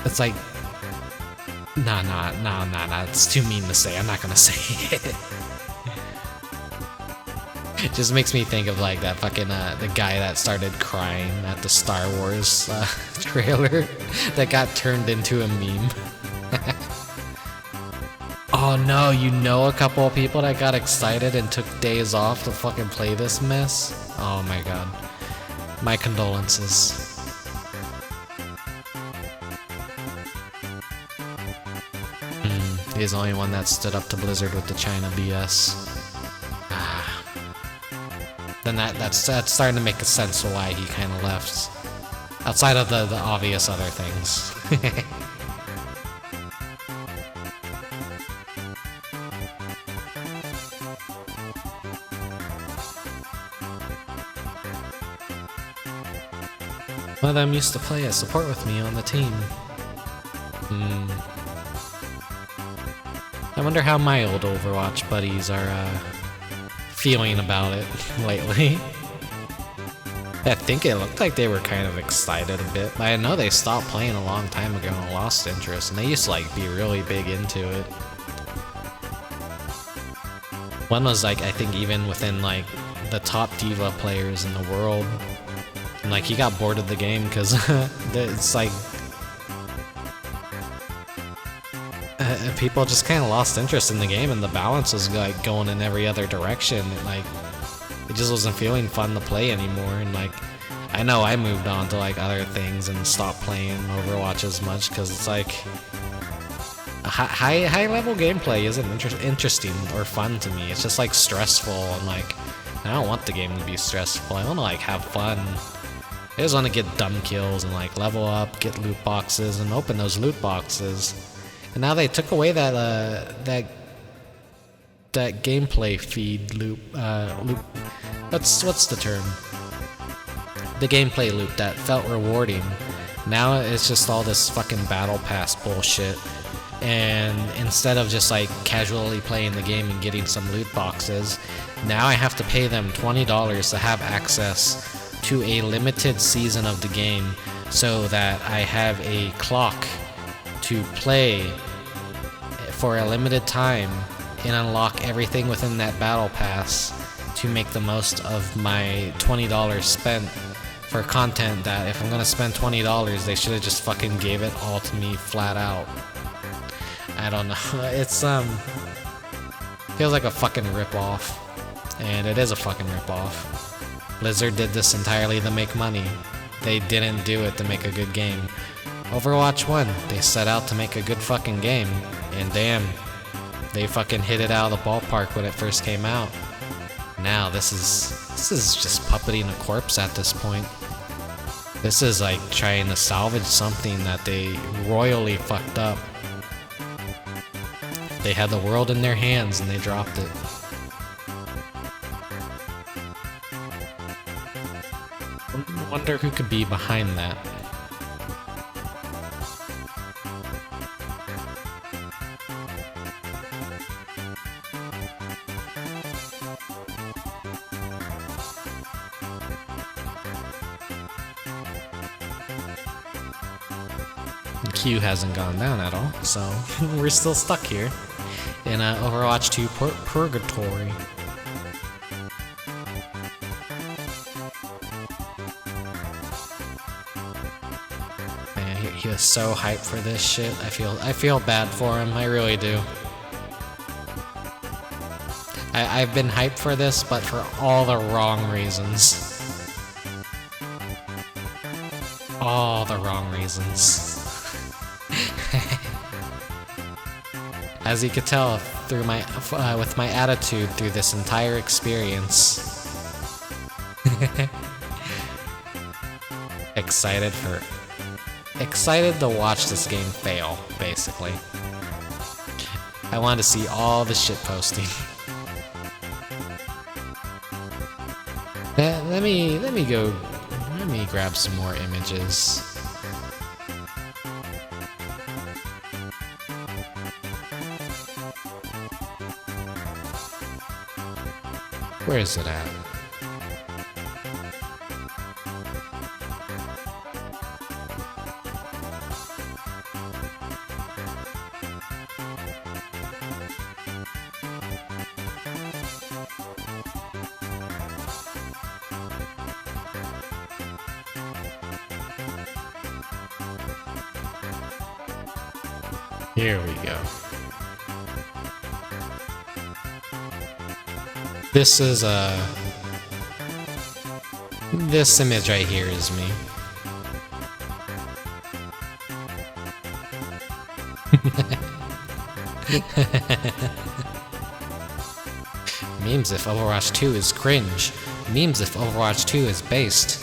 It's like, nah, it's too mean to say. I'm not gonna say it. It just makes me think of like that fucking, the guy that started crying at the Star Wars trailer that got turned into a meme. Oh no, you know a couple of people that got excited and took days off to fucking play this mess? Oh my god. My condolences. He's the only one that stood up to Blizzard with the China BS. Then that's starting to make a sense of why he kind of left. Outside of the obvious other things. One of them used to play as support with me on the team. I wonder how my old Overwatch buddies are feeling about it lately. I think it looked like they were kind of excited a bit, but I know they stopped playing a long time ago and lost interest, and they used to like be really big into it. One was like, I think even within like the top diva players in the world, and like he got bored of the game because it's like people just kind of lost interest in the game, and the balance was like going in every other direction. Like it just wasn't feeling fun to play anymore. And like I know I moved on to like other things and stopped playing Overwatch as much because it's like high level gameplay isn't interesting or fun to me. It's just like stressful, and like I don't want the game to be stressful. I want to like have fun. I just want to get dumb kills and like level up, get loot boxes, and open those loot boxes. And now they took away that gameplay feed loop. What's the term? The gameplay loop that felt rewarding. Now it's just all this fucking battle pass bullshit. And instead of just like casually playing the game and getting some loot boxes, now I have to pay them $20 to have access to a limited season of the game, so that I have a clock to play for a limited time and unlock everything within that battle pass to make the most of my $20 spent for content that if I'm gonna spend $20, they should have just fucking gave it all to me flat out. I don't know. It's feels like a fucking rip-off, and it is a fucking rip-off. Blizzard did this entirely to make money. They didn't do it to make a good game. Overwatch 1, they set out to make a good fucking game, and damn, they fucking hit it out of the ballpark when it first came out. Now this is just puppeting a corpse at this point. This is like trying to salvage something that they royally fucked up. They had the world in their hands and they dropped it. I wonder who could be behind that. Q hasn't gone down at all, so we're still stuck here in Overwatch 2 Purgatory. Man, he was so hyped for this shit. I feel bad for him. I really do. I've been hyped for this, but for all the wrong reasons. All the wrong reasons. As you could tell through my with my attitude through this entire experience. Excited to watch this game fail, basically. I want to see all the shit posting. Let me grab some more images. Where is it at? Here we go. This is this image right here is me. Memes if Overwatch 2 is cringe. Memes if Overwatch 2 is based.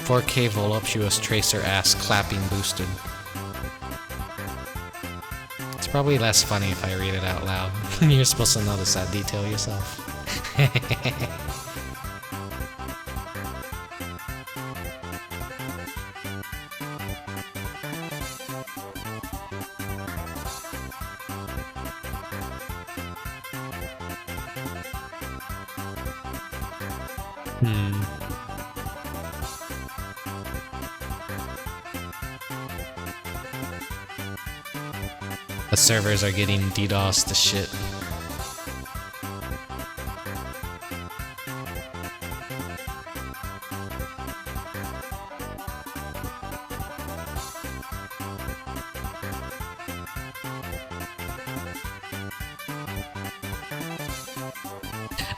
4K voluptuous tracer ass clapping boosted. It's probably less funny if I read it out loud. You're supposed to notice that detail yourself. The servers are getting DDoS to shit.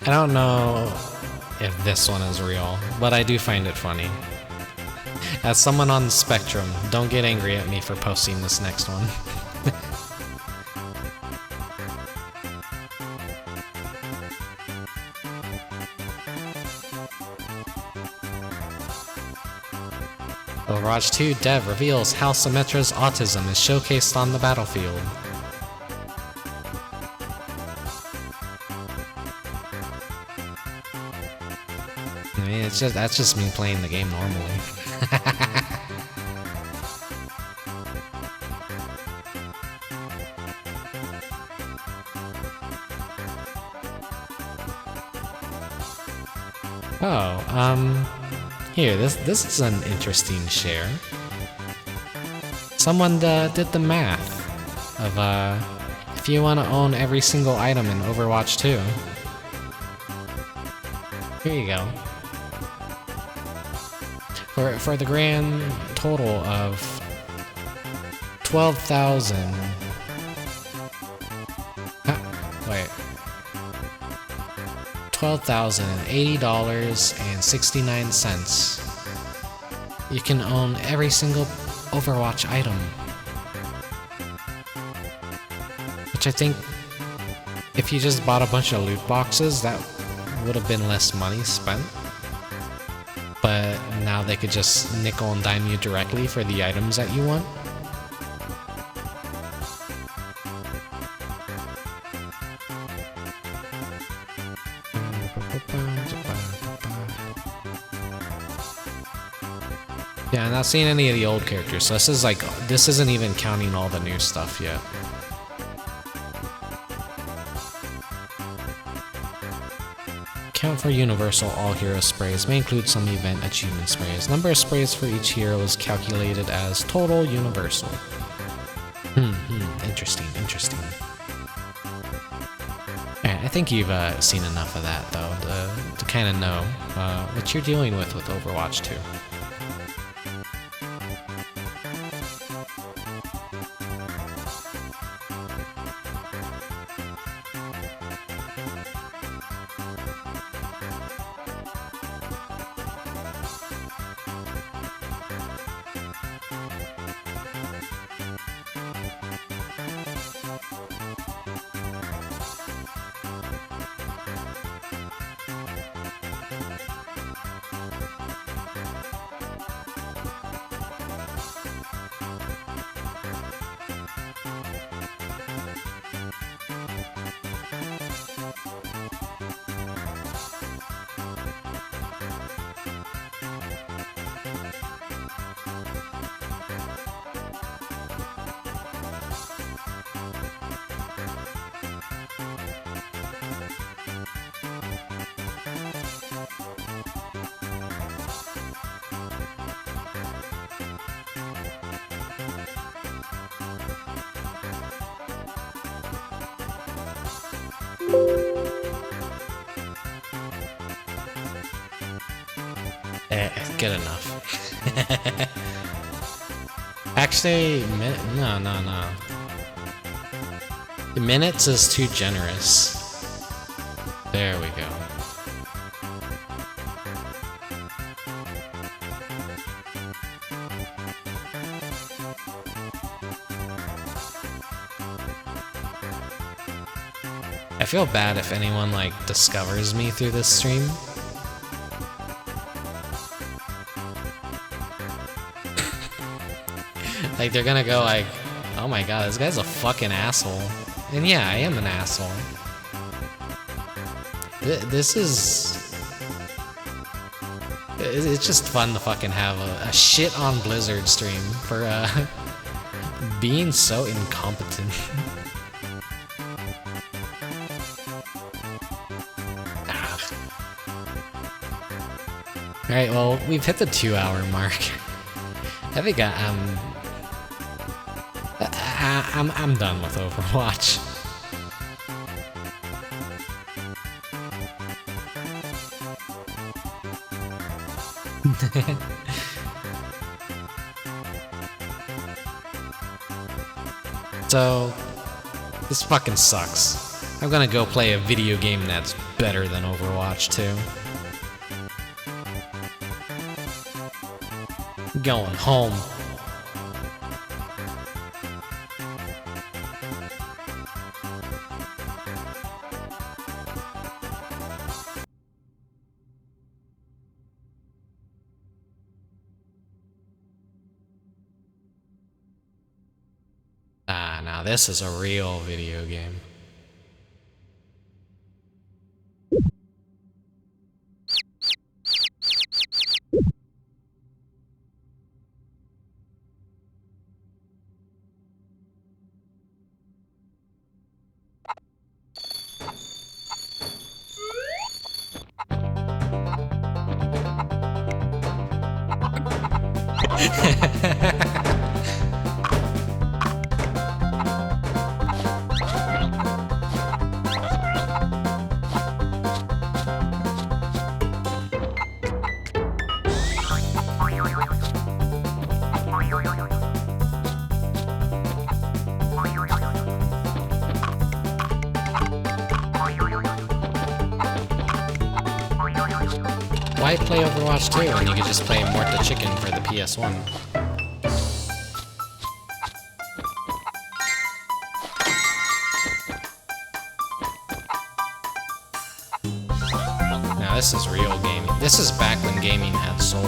I don't know if this one is real, but I do find it funny. As someone on the spectrum, don't get angry at me for posting this next one. Overwatch 2 dev reveals how Symmetra's autism is showcased on the battlefield. I mean, that's just me playing the game normally. Here, this is an interesting share. Someone did the math of if you want to own every single item in Overwatch 2. Here you go. For the grand total of 12,000. Wait. $12,080.69. You can own every single Overwatch item. Which I think, if you just bought a bunch of loot boxes, that would have been less money spent. But now they could just nickel and dime you directly for the items that you want. Yeah, I'm not seeing any of the old characters, so this isn't even counting all the new stuff yet. Count for universal all hero sprays may include some event achievement sprays. Number of sprays for each hero is calculated as total universal. Interesting. Alright, I think you've seen enough of that though to kind of know what you're dealing with Overwatch 2. Good enough. Actually, no. The minutes is too generous. There we go. I feel bad if anyone like discovers me through this stream. Like, they're gonna go like, oh my god, this guy's a fucking asshole. And yeah, I am an asshole. This is... It's just fun to fucking have a shit on Blizzard stream for being so incompetent. Alright, well, we've hit the 2-hour mark. I think I'm done with Overwatch. So, this fucking sucks. I'm gonna go play a video game that's better than Overwatch 2. Going home. Now this is a real video game. Why play Overwatch 2 when you could just play Mort the Chicken for the PS1? this is real gaming. This is back when gaming had soul.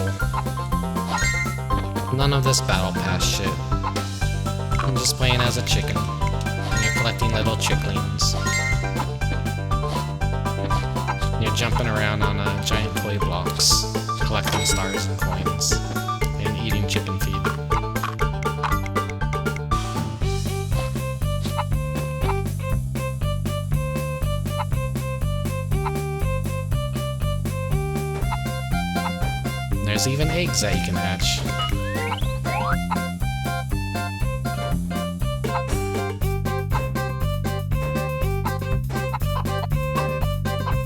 None of this battle pass shit. I'm just playing as a chicken. And you're collecting little chicklings. You're jumping around on giant toy blocks, collecting stars and coins, and eating chicken feed. There's even eggs that you can hatch.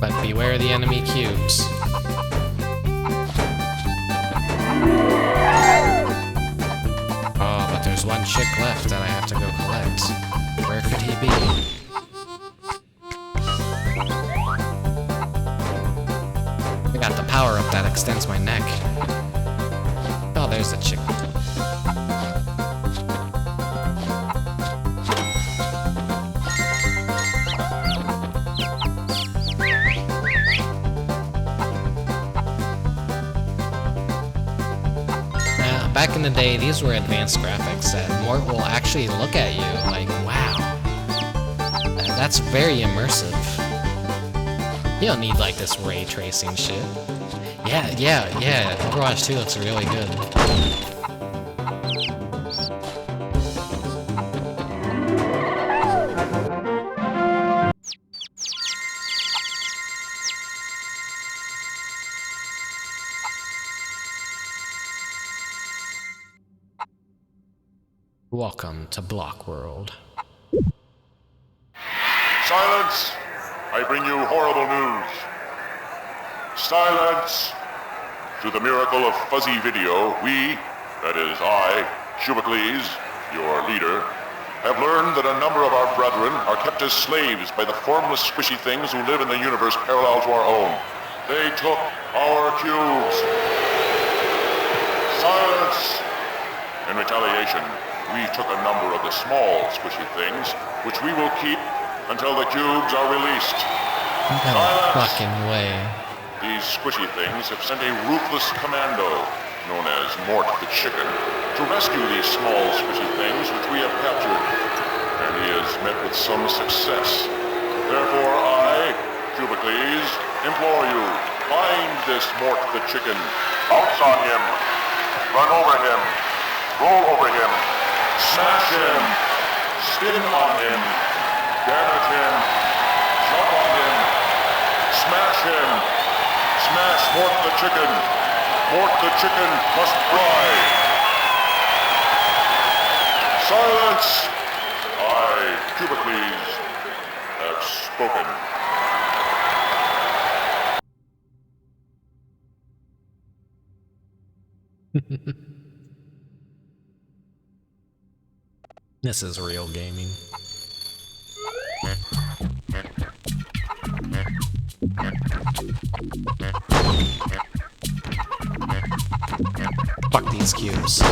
But beware the enemy cubes. Oh, but there's one chick left that I have to go collect. Where could he be? I got the power up that extends my neck. Oh, there's a chick. Back in the day, these were advanced graphics that Mort will actually look at you like, wow, that's very immersive. You don't need like this ray tracing shit. Yeah, Overwatch 2 looks really good. Welcome to Block World. Silence! I bring you horrible news. Silence! Through the miracle of fuzzy video, we, that is I, Cubicles, your leader, have learned that a number of our brethren are kept as slaves by the formless squishy things who live in the universe parallel to our own. They took our cubes. Silence! In retaliation, we took a number of the small squishy things, which we will keep until the cubes are released. No fucking way. These squishy things have sent a ruthless commando, known as Mort the Chicken, to rescue these small squishy things which we have captured. And he has met with some success. Therefore I, Cubicles, implore you, find this Mort the Chicken. Bounce on him. Run over him. Roll over him. Smash him. Spin on him. Damage him. Jump on him. Smash him. Smash Mort the Chicken. Mort the Chicken must cry. Silence! I, Cubicles, have spoken. This is real gaming. Fuck these cubes.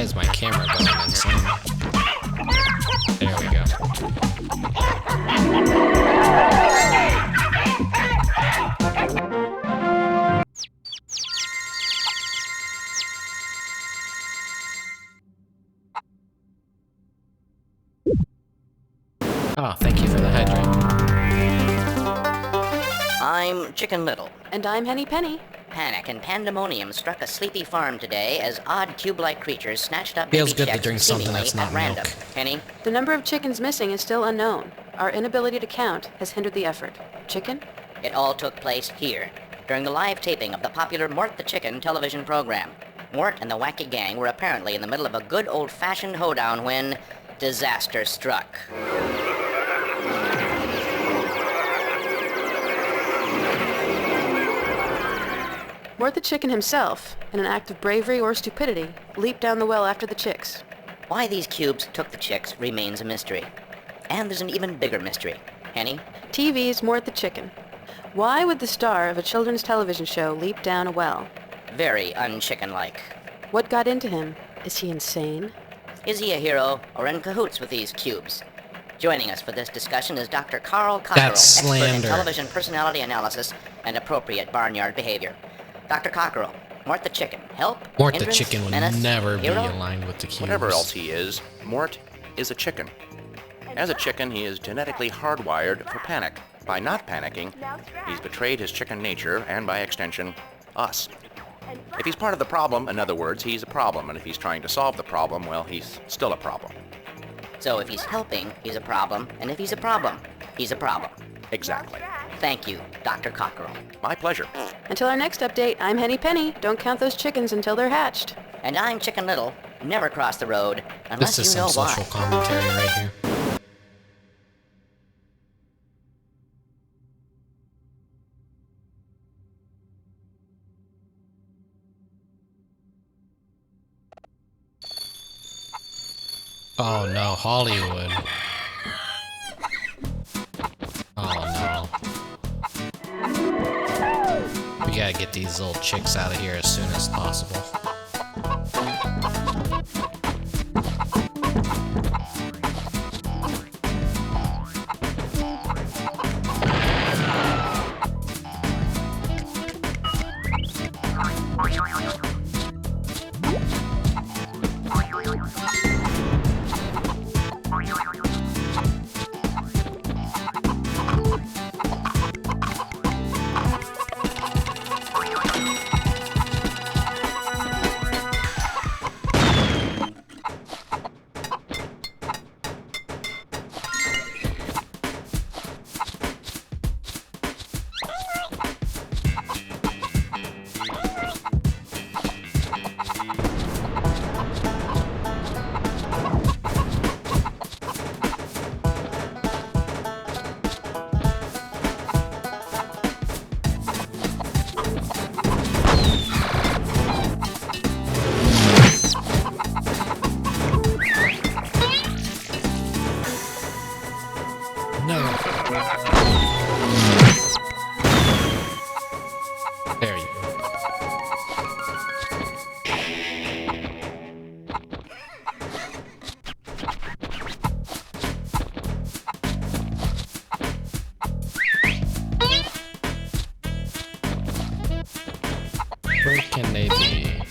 is my camera going insane? There we go. Oh, thank you for the hydrate. I'm Chicken Little. And I'm Henny Penny. Panic and pandemonium struck a sleepy farm today as odd cube-like creatures snatched up Feels baby good to chicks drink something seemingly that's not at random. milk. Henny? The number of chickens missing is still unknown. Our inability to count has hindered the effort. Chicken? It all took place here, during the live taping of the popular Mort the Chicken television program. Mort and the wacky gang were apparently in the middle of a good old-fashioned hoedown when disaster struck. Mort the Chicken himself, in an act of bravery or stupidity, leaped down the well after the chicks. Why these cubes took the chicks remains a mystery. And there's an even bigger mystery. Henny? TV's Mort the Chicken. Why would the star of a children's television show leap down a well? Very unchicken-like. What got into him? Is he insane? Is he a hero or in cahoots with these cubes? Joining us for this discussion is Dr. Carl Cockerell, That's expert in slander. television personality analysis and appropriate barnyard behavior. Dr. Cockerell, Mort the Chicken, help? Mort the hindrance, Chicken would menace, never be hero? aligned with the cubes. Whatever else he is, Mort is a chicken. As a chicken, he is genetically hardwired for panic. By not panicking, he's betrayed his chicken nature and, by extension, us. If he's part of the problem, in other words, he's a problem, and if he's trying to solve the problem, well, he's still a problem. So if he's helping, he's a problem, and if he's a problem, he's a problem. Exactly. Thank you, Dr. Cockerell. My pleasure. Until our next update, I'm Henny Penny. Don't count those chickens until they're hatched. And I'm Chicken Little. Never cross the road, unless This is you know some why. social commentary right here. Oh no, Hollywood. Oh no. We gotta get these little chicks out of here as soon as possible. No. There you go. Where can they be?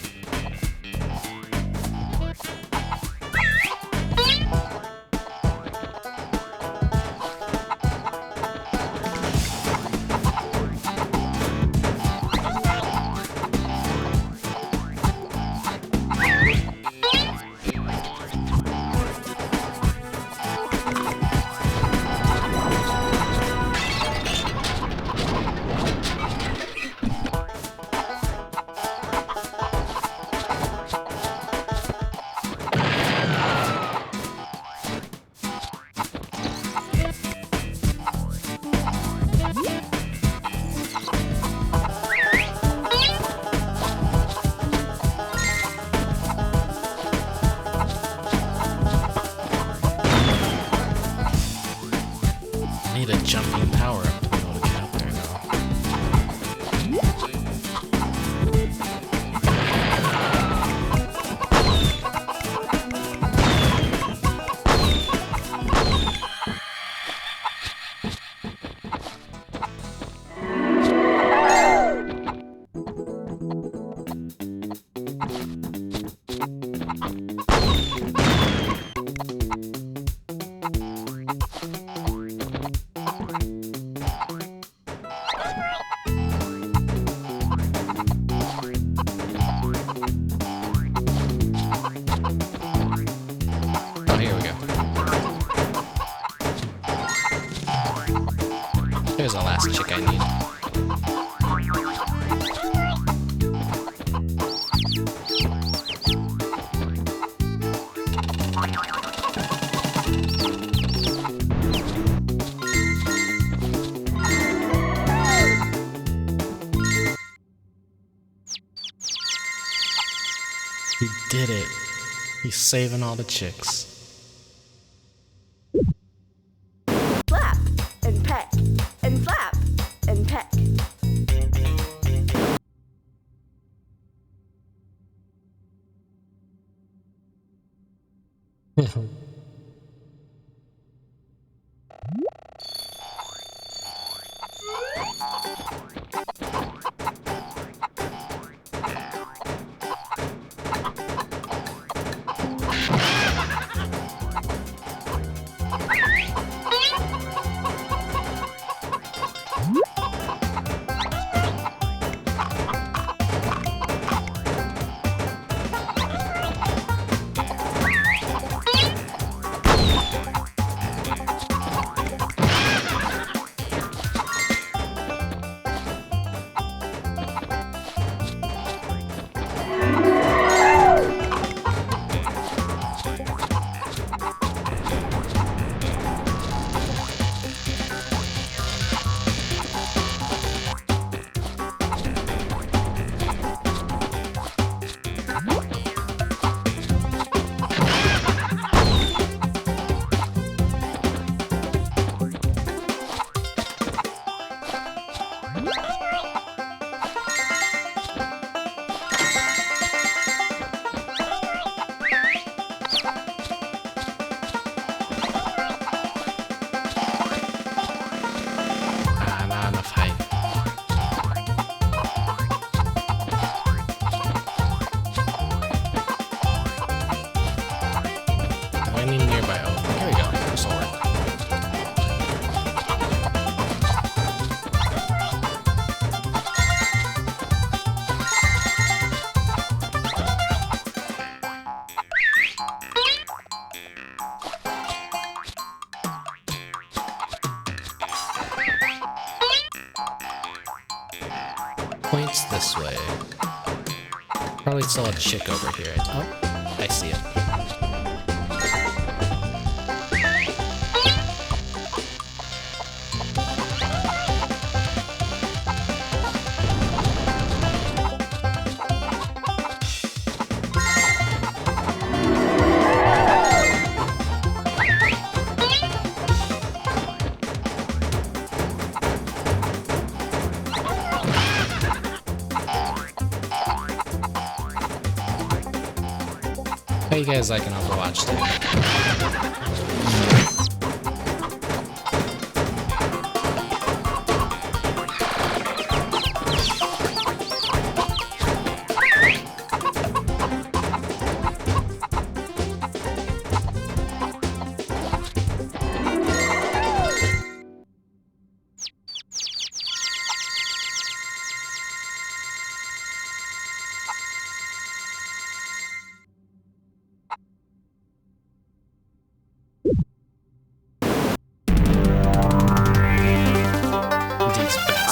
Here's the last chick I need. He did it. He's saving all the chicks. Flap and peck and flap and peck. Not enough height. I need nearby. Oh, here we go. This will work. Points this way. Probably still a chick over here. Oh, I see it. How you guys liking Overwatch 2?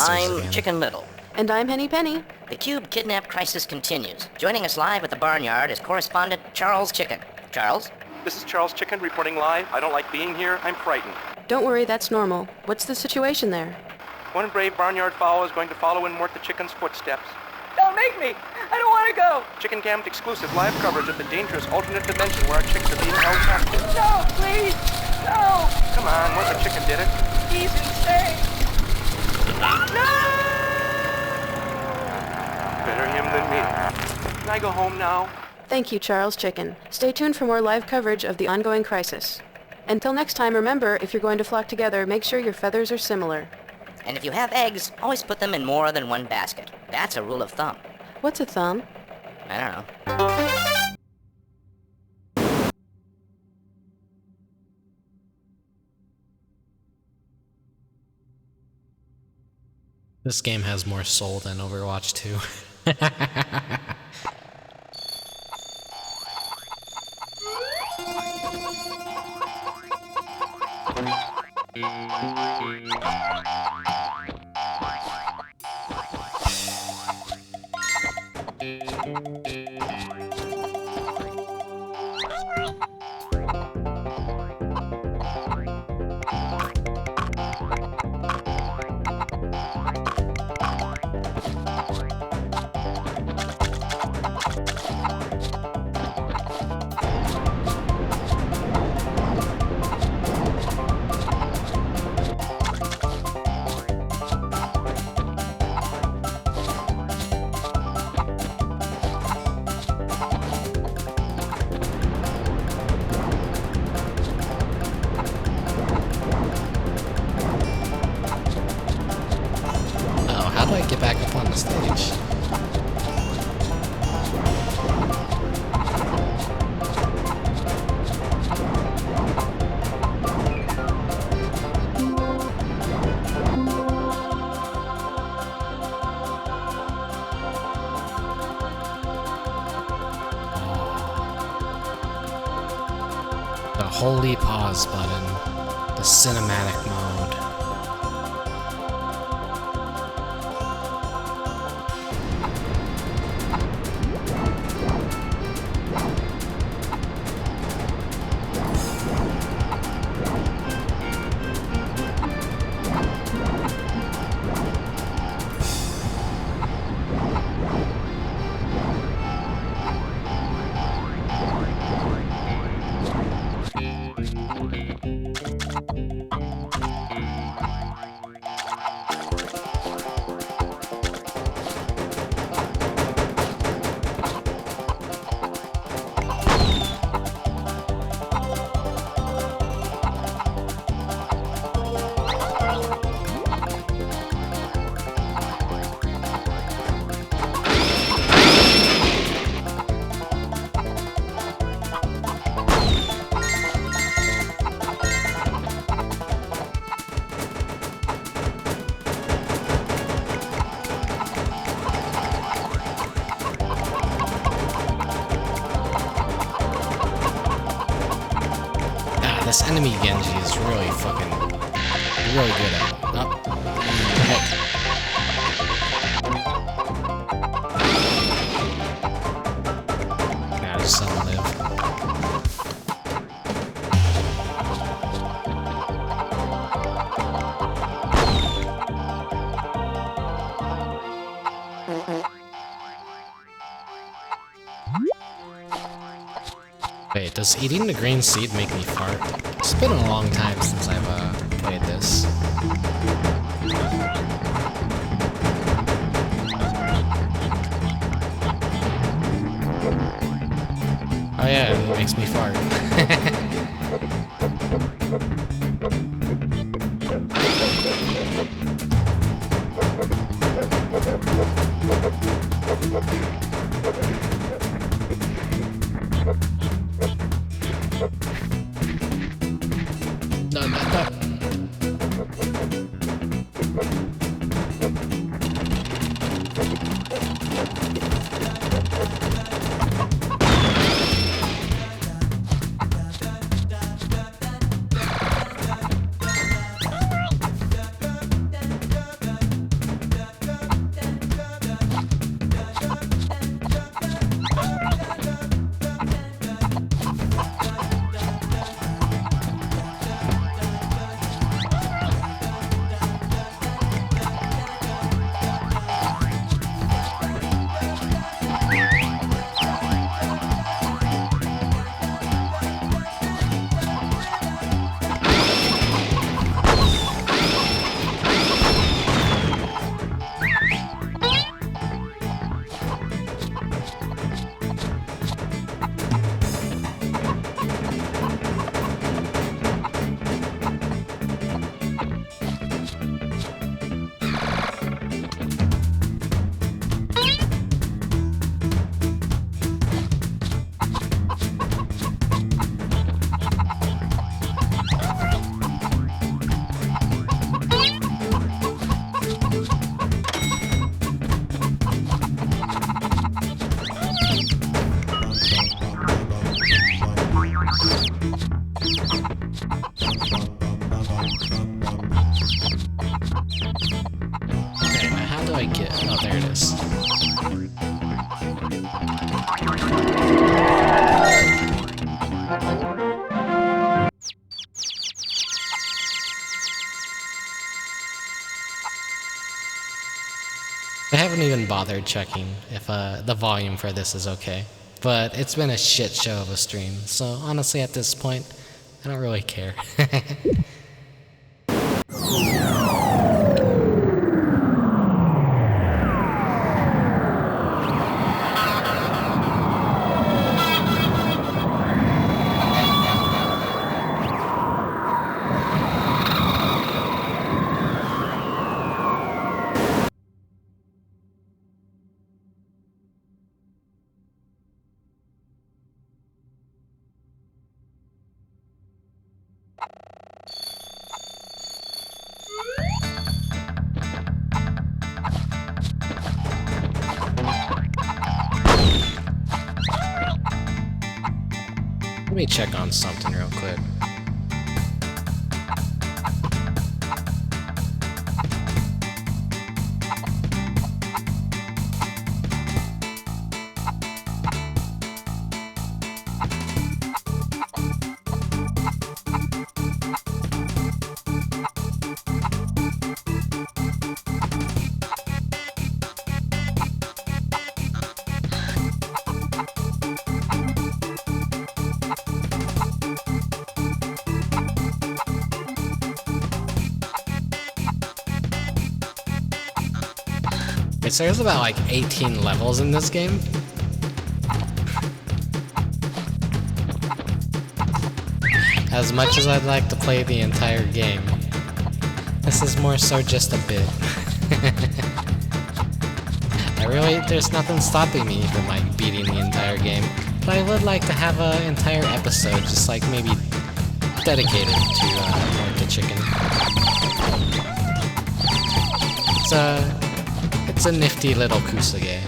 I'm Chicken Little. And I'm Henny Penny. The Cube kidnap crisis continues. Joining us live at the barnyard is correspondent Charles Chicken. Charles? This is Charles Chicken reporting live. I don't like being here. I'm frightened. Don't worry, that's normal. What's the situation there? One brave barnyard fowl is going to follow in Mort the Chicken's footsteps. Don't make me! I don't want to go! Chicken Cammed exclusive live coverage of the dangerous alternate dimension where our chicks are being held captive. No, please! No! Come on, Mort the Chicken did it. He's insane! No! Better him than me. Can I go home now? Thank you, Charles Chicken. Stay tuned for more live coverage of the ongoing crisis. Until next time, remember, if you're going to flock together, make sure your feathers are similar. And if you have eggs, always put them in more than one basket. That's a rule of thumb. What's a thumb? I don't know. This game has more soul than Overwatch 2. How do I get back up on the stage? The holy pause button. The cinematic mode. This enemy Genji is really really good at it. Nah, just let him live. Wait, does eating the green seed make me fart? It's been a long time since I've played this. Oh yeah, it makes me fart. No. bothered checking if the volume for this is okay. But it's been a shit show of a stream, so honestly at this point, I don't really care. Let me check on something real quick. So there's about like 18 levels in this game. As much as I'd like to play the entire game, this is more so just a bit. There's nothing stopping me from like beating the entire game, but I would like to have an entire episode just like maybe dedicated to the chicken. It's a nifty little Kusage.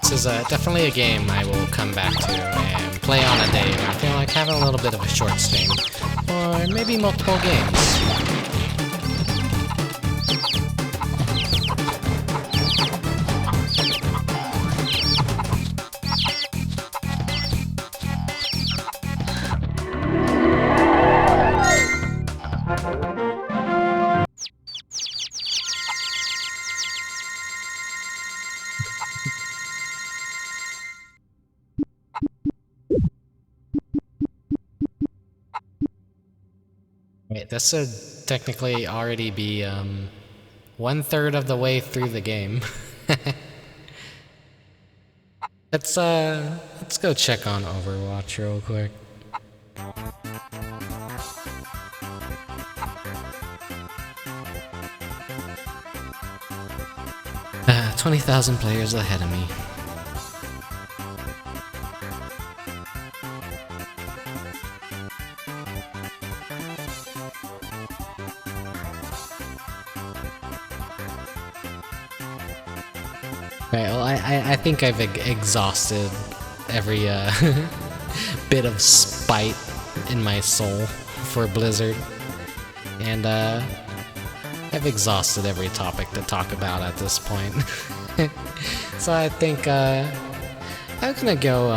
This is definitely a game I will come back to and play on a day when I feel like having a little bit of a short stream, or maybe multiple games. Wait, this should technically already be 1/3 of the way through the game. Let's go check on Overwatch real quick. 20,000 players ahead of me. Right, well, I think I've exhausted every bit of spite in my soul for Blizzard, and I've exhausted every topic to talk about at this point. So I think I'm gonna go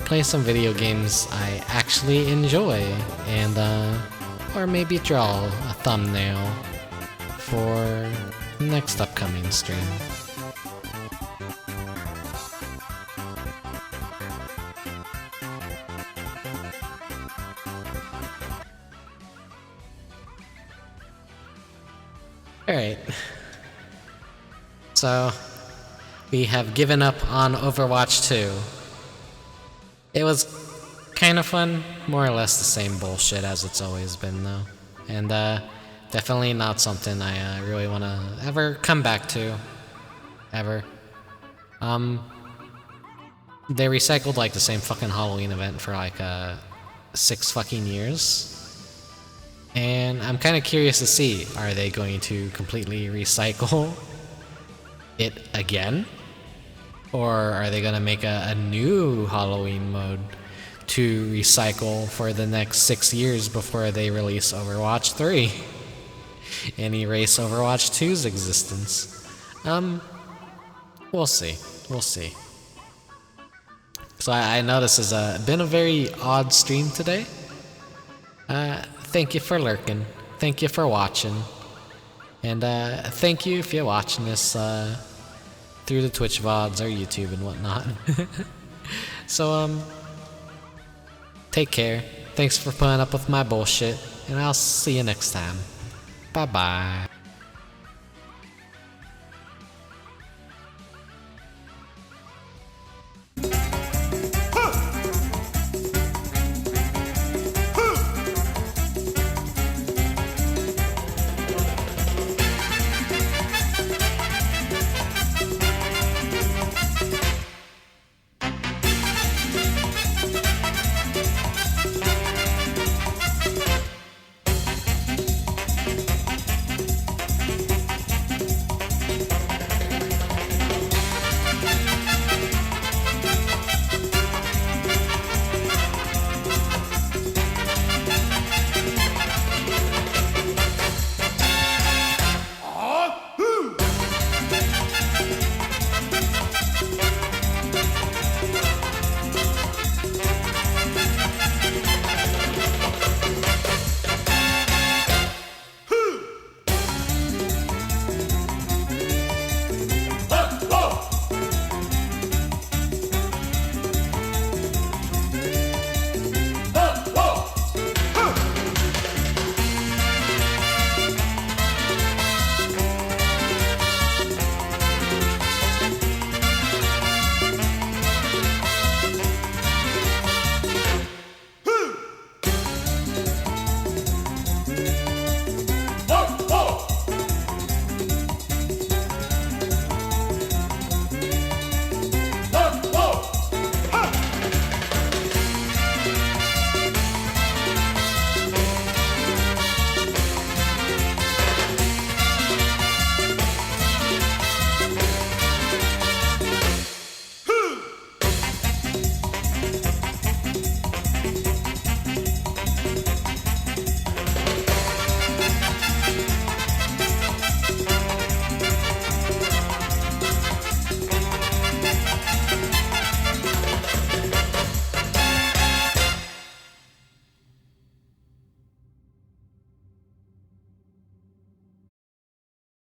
play some video games I actually enjoy, and or maybe draw a thumbnail for next upcoming stream. Alright. So, we have given up on Overwatch 2. It was kind of fun, more or less the same bullshit as it's always been though. And definitely not something I really want to ever come back to. Ever. They recycled like the same fucking Halloween event for like 6 fucking years. And I'm kind of curious to see, are they going to completely recycle it again? Or are they going to make a new Halloween mode to recycle for the next 6 years before they release Overwatch 3 and erase Overwatch 2's existence? We'll see. We'll see. So I know this has been a very odd stream today. Thank you for lurking. Thank you for watching. And thank you if you're watching this through the Twitch VODs or YouTube and whatnot. So, take care. Thanks for putting up with my bullshit. And I'll see you next time. Bye-bye.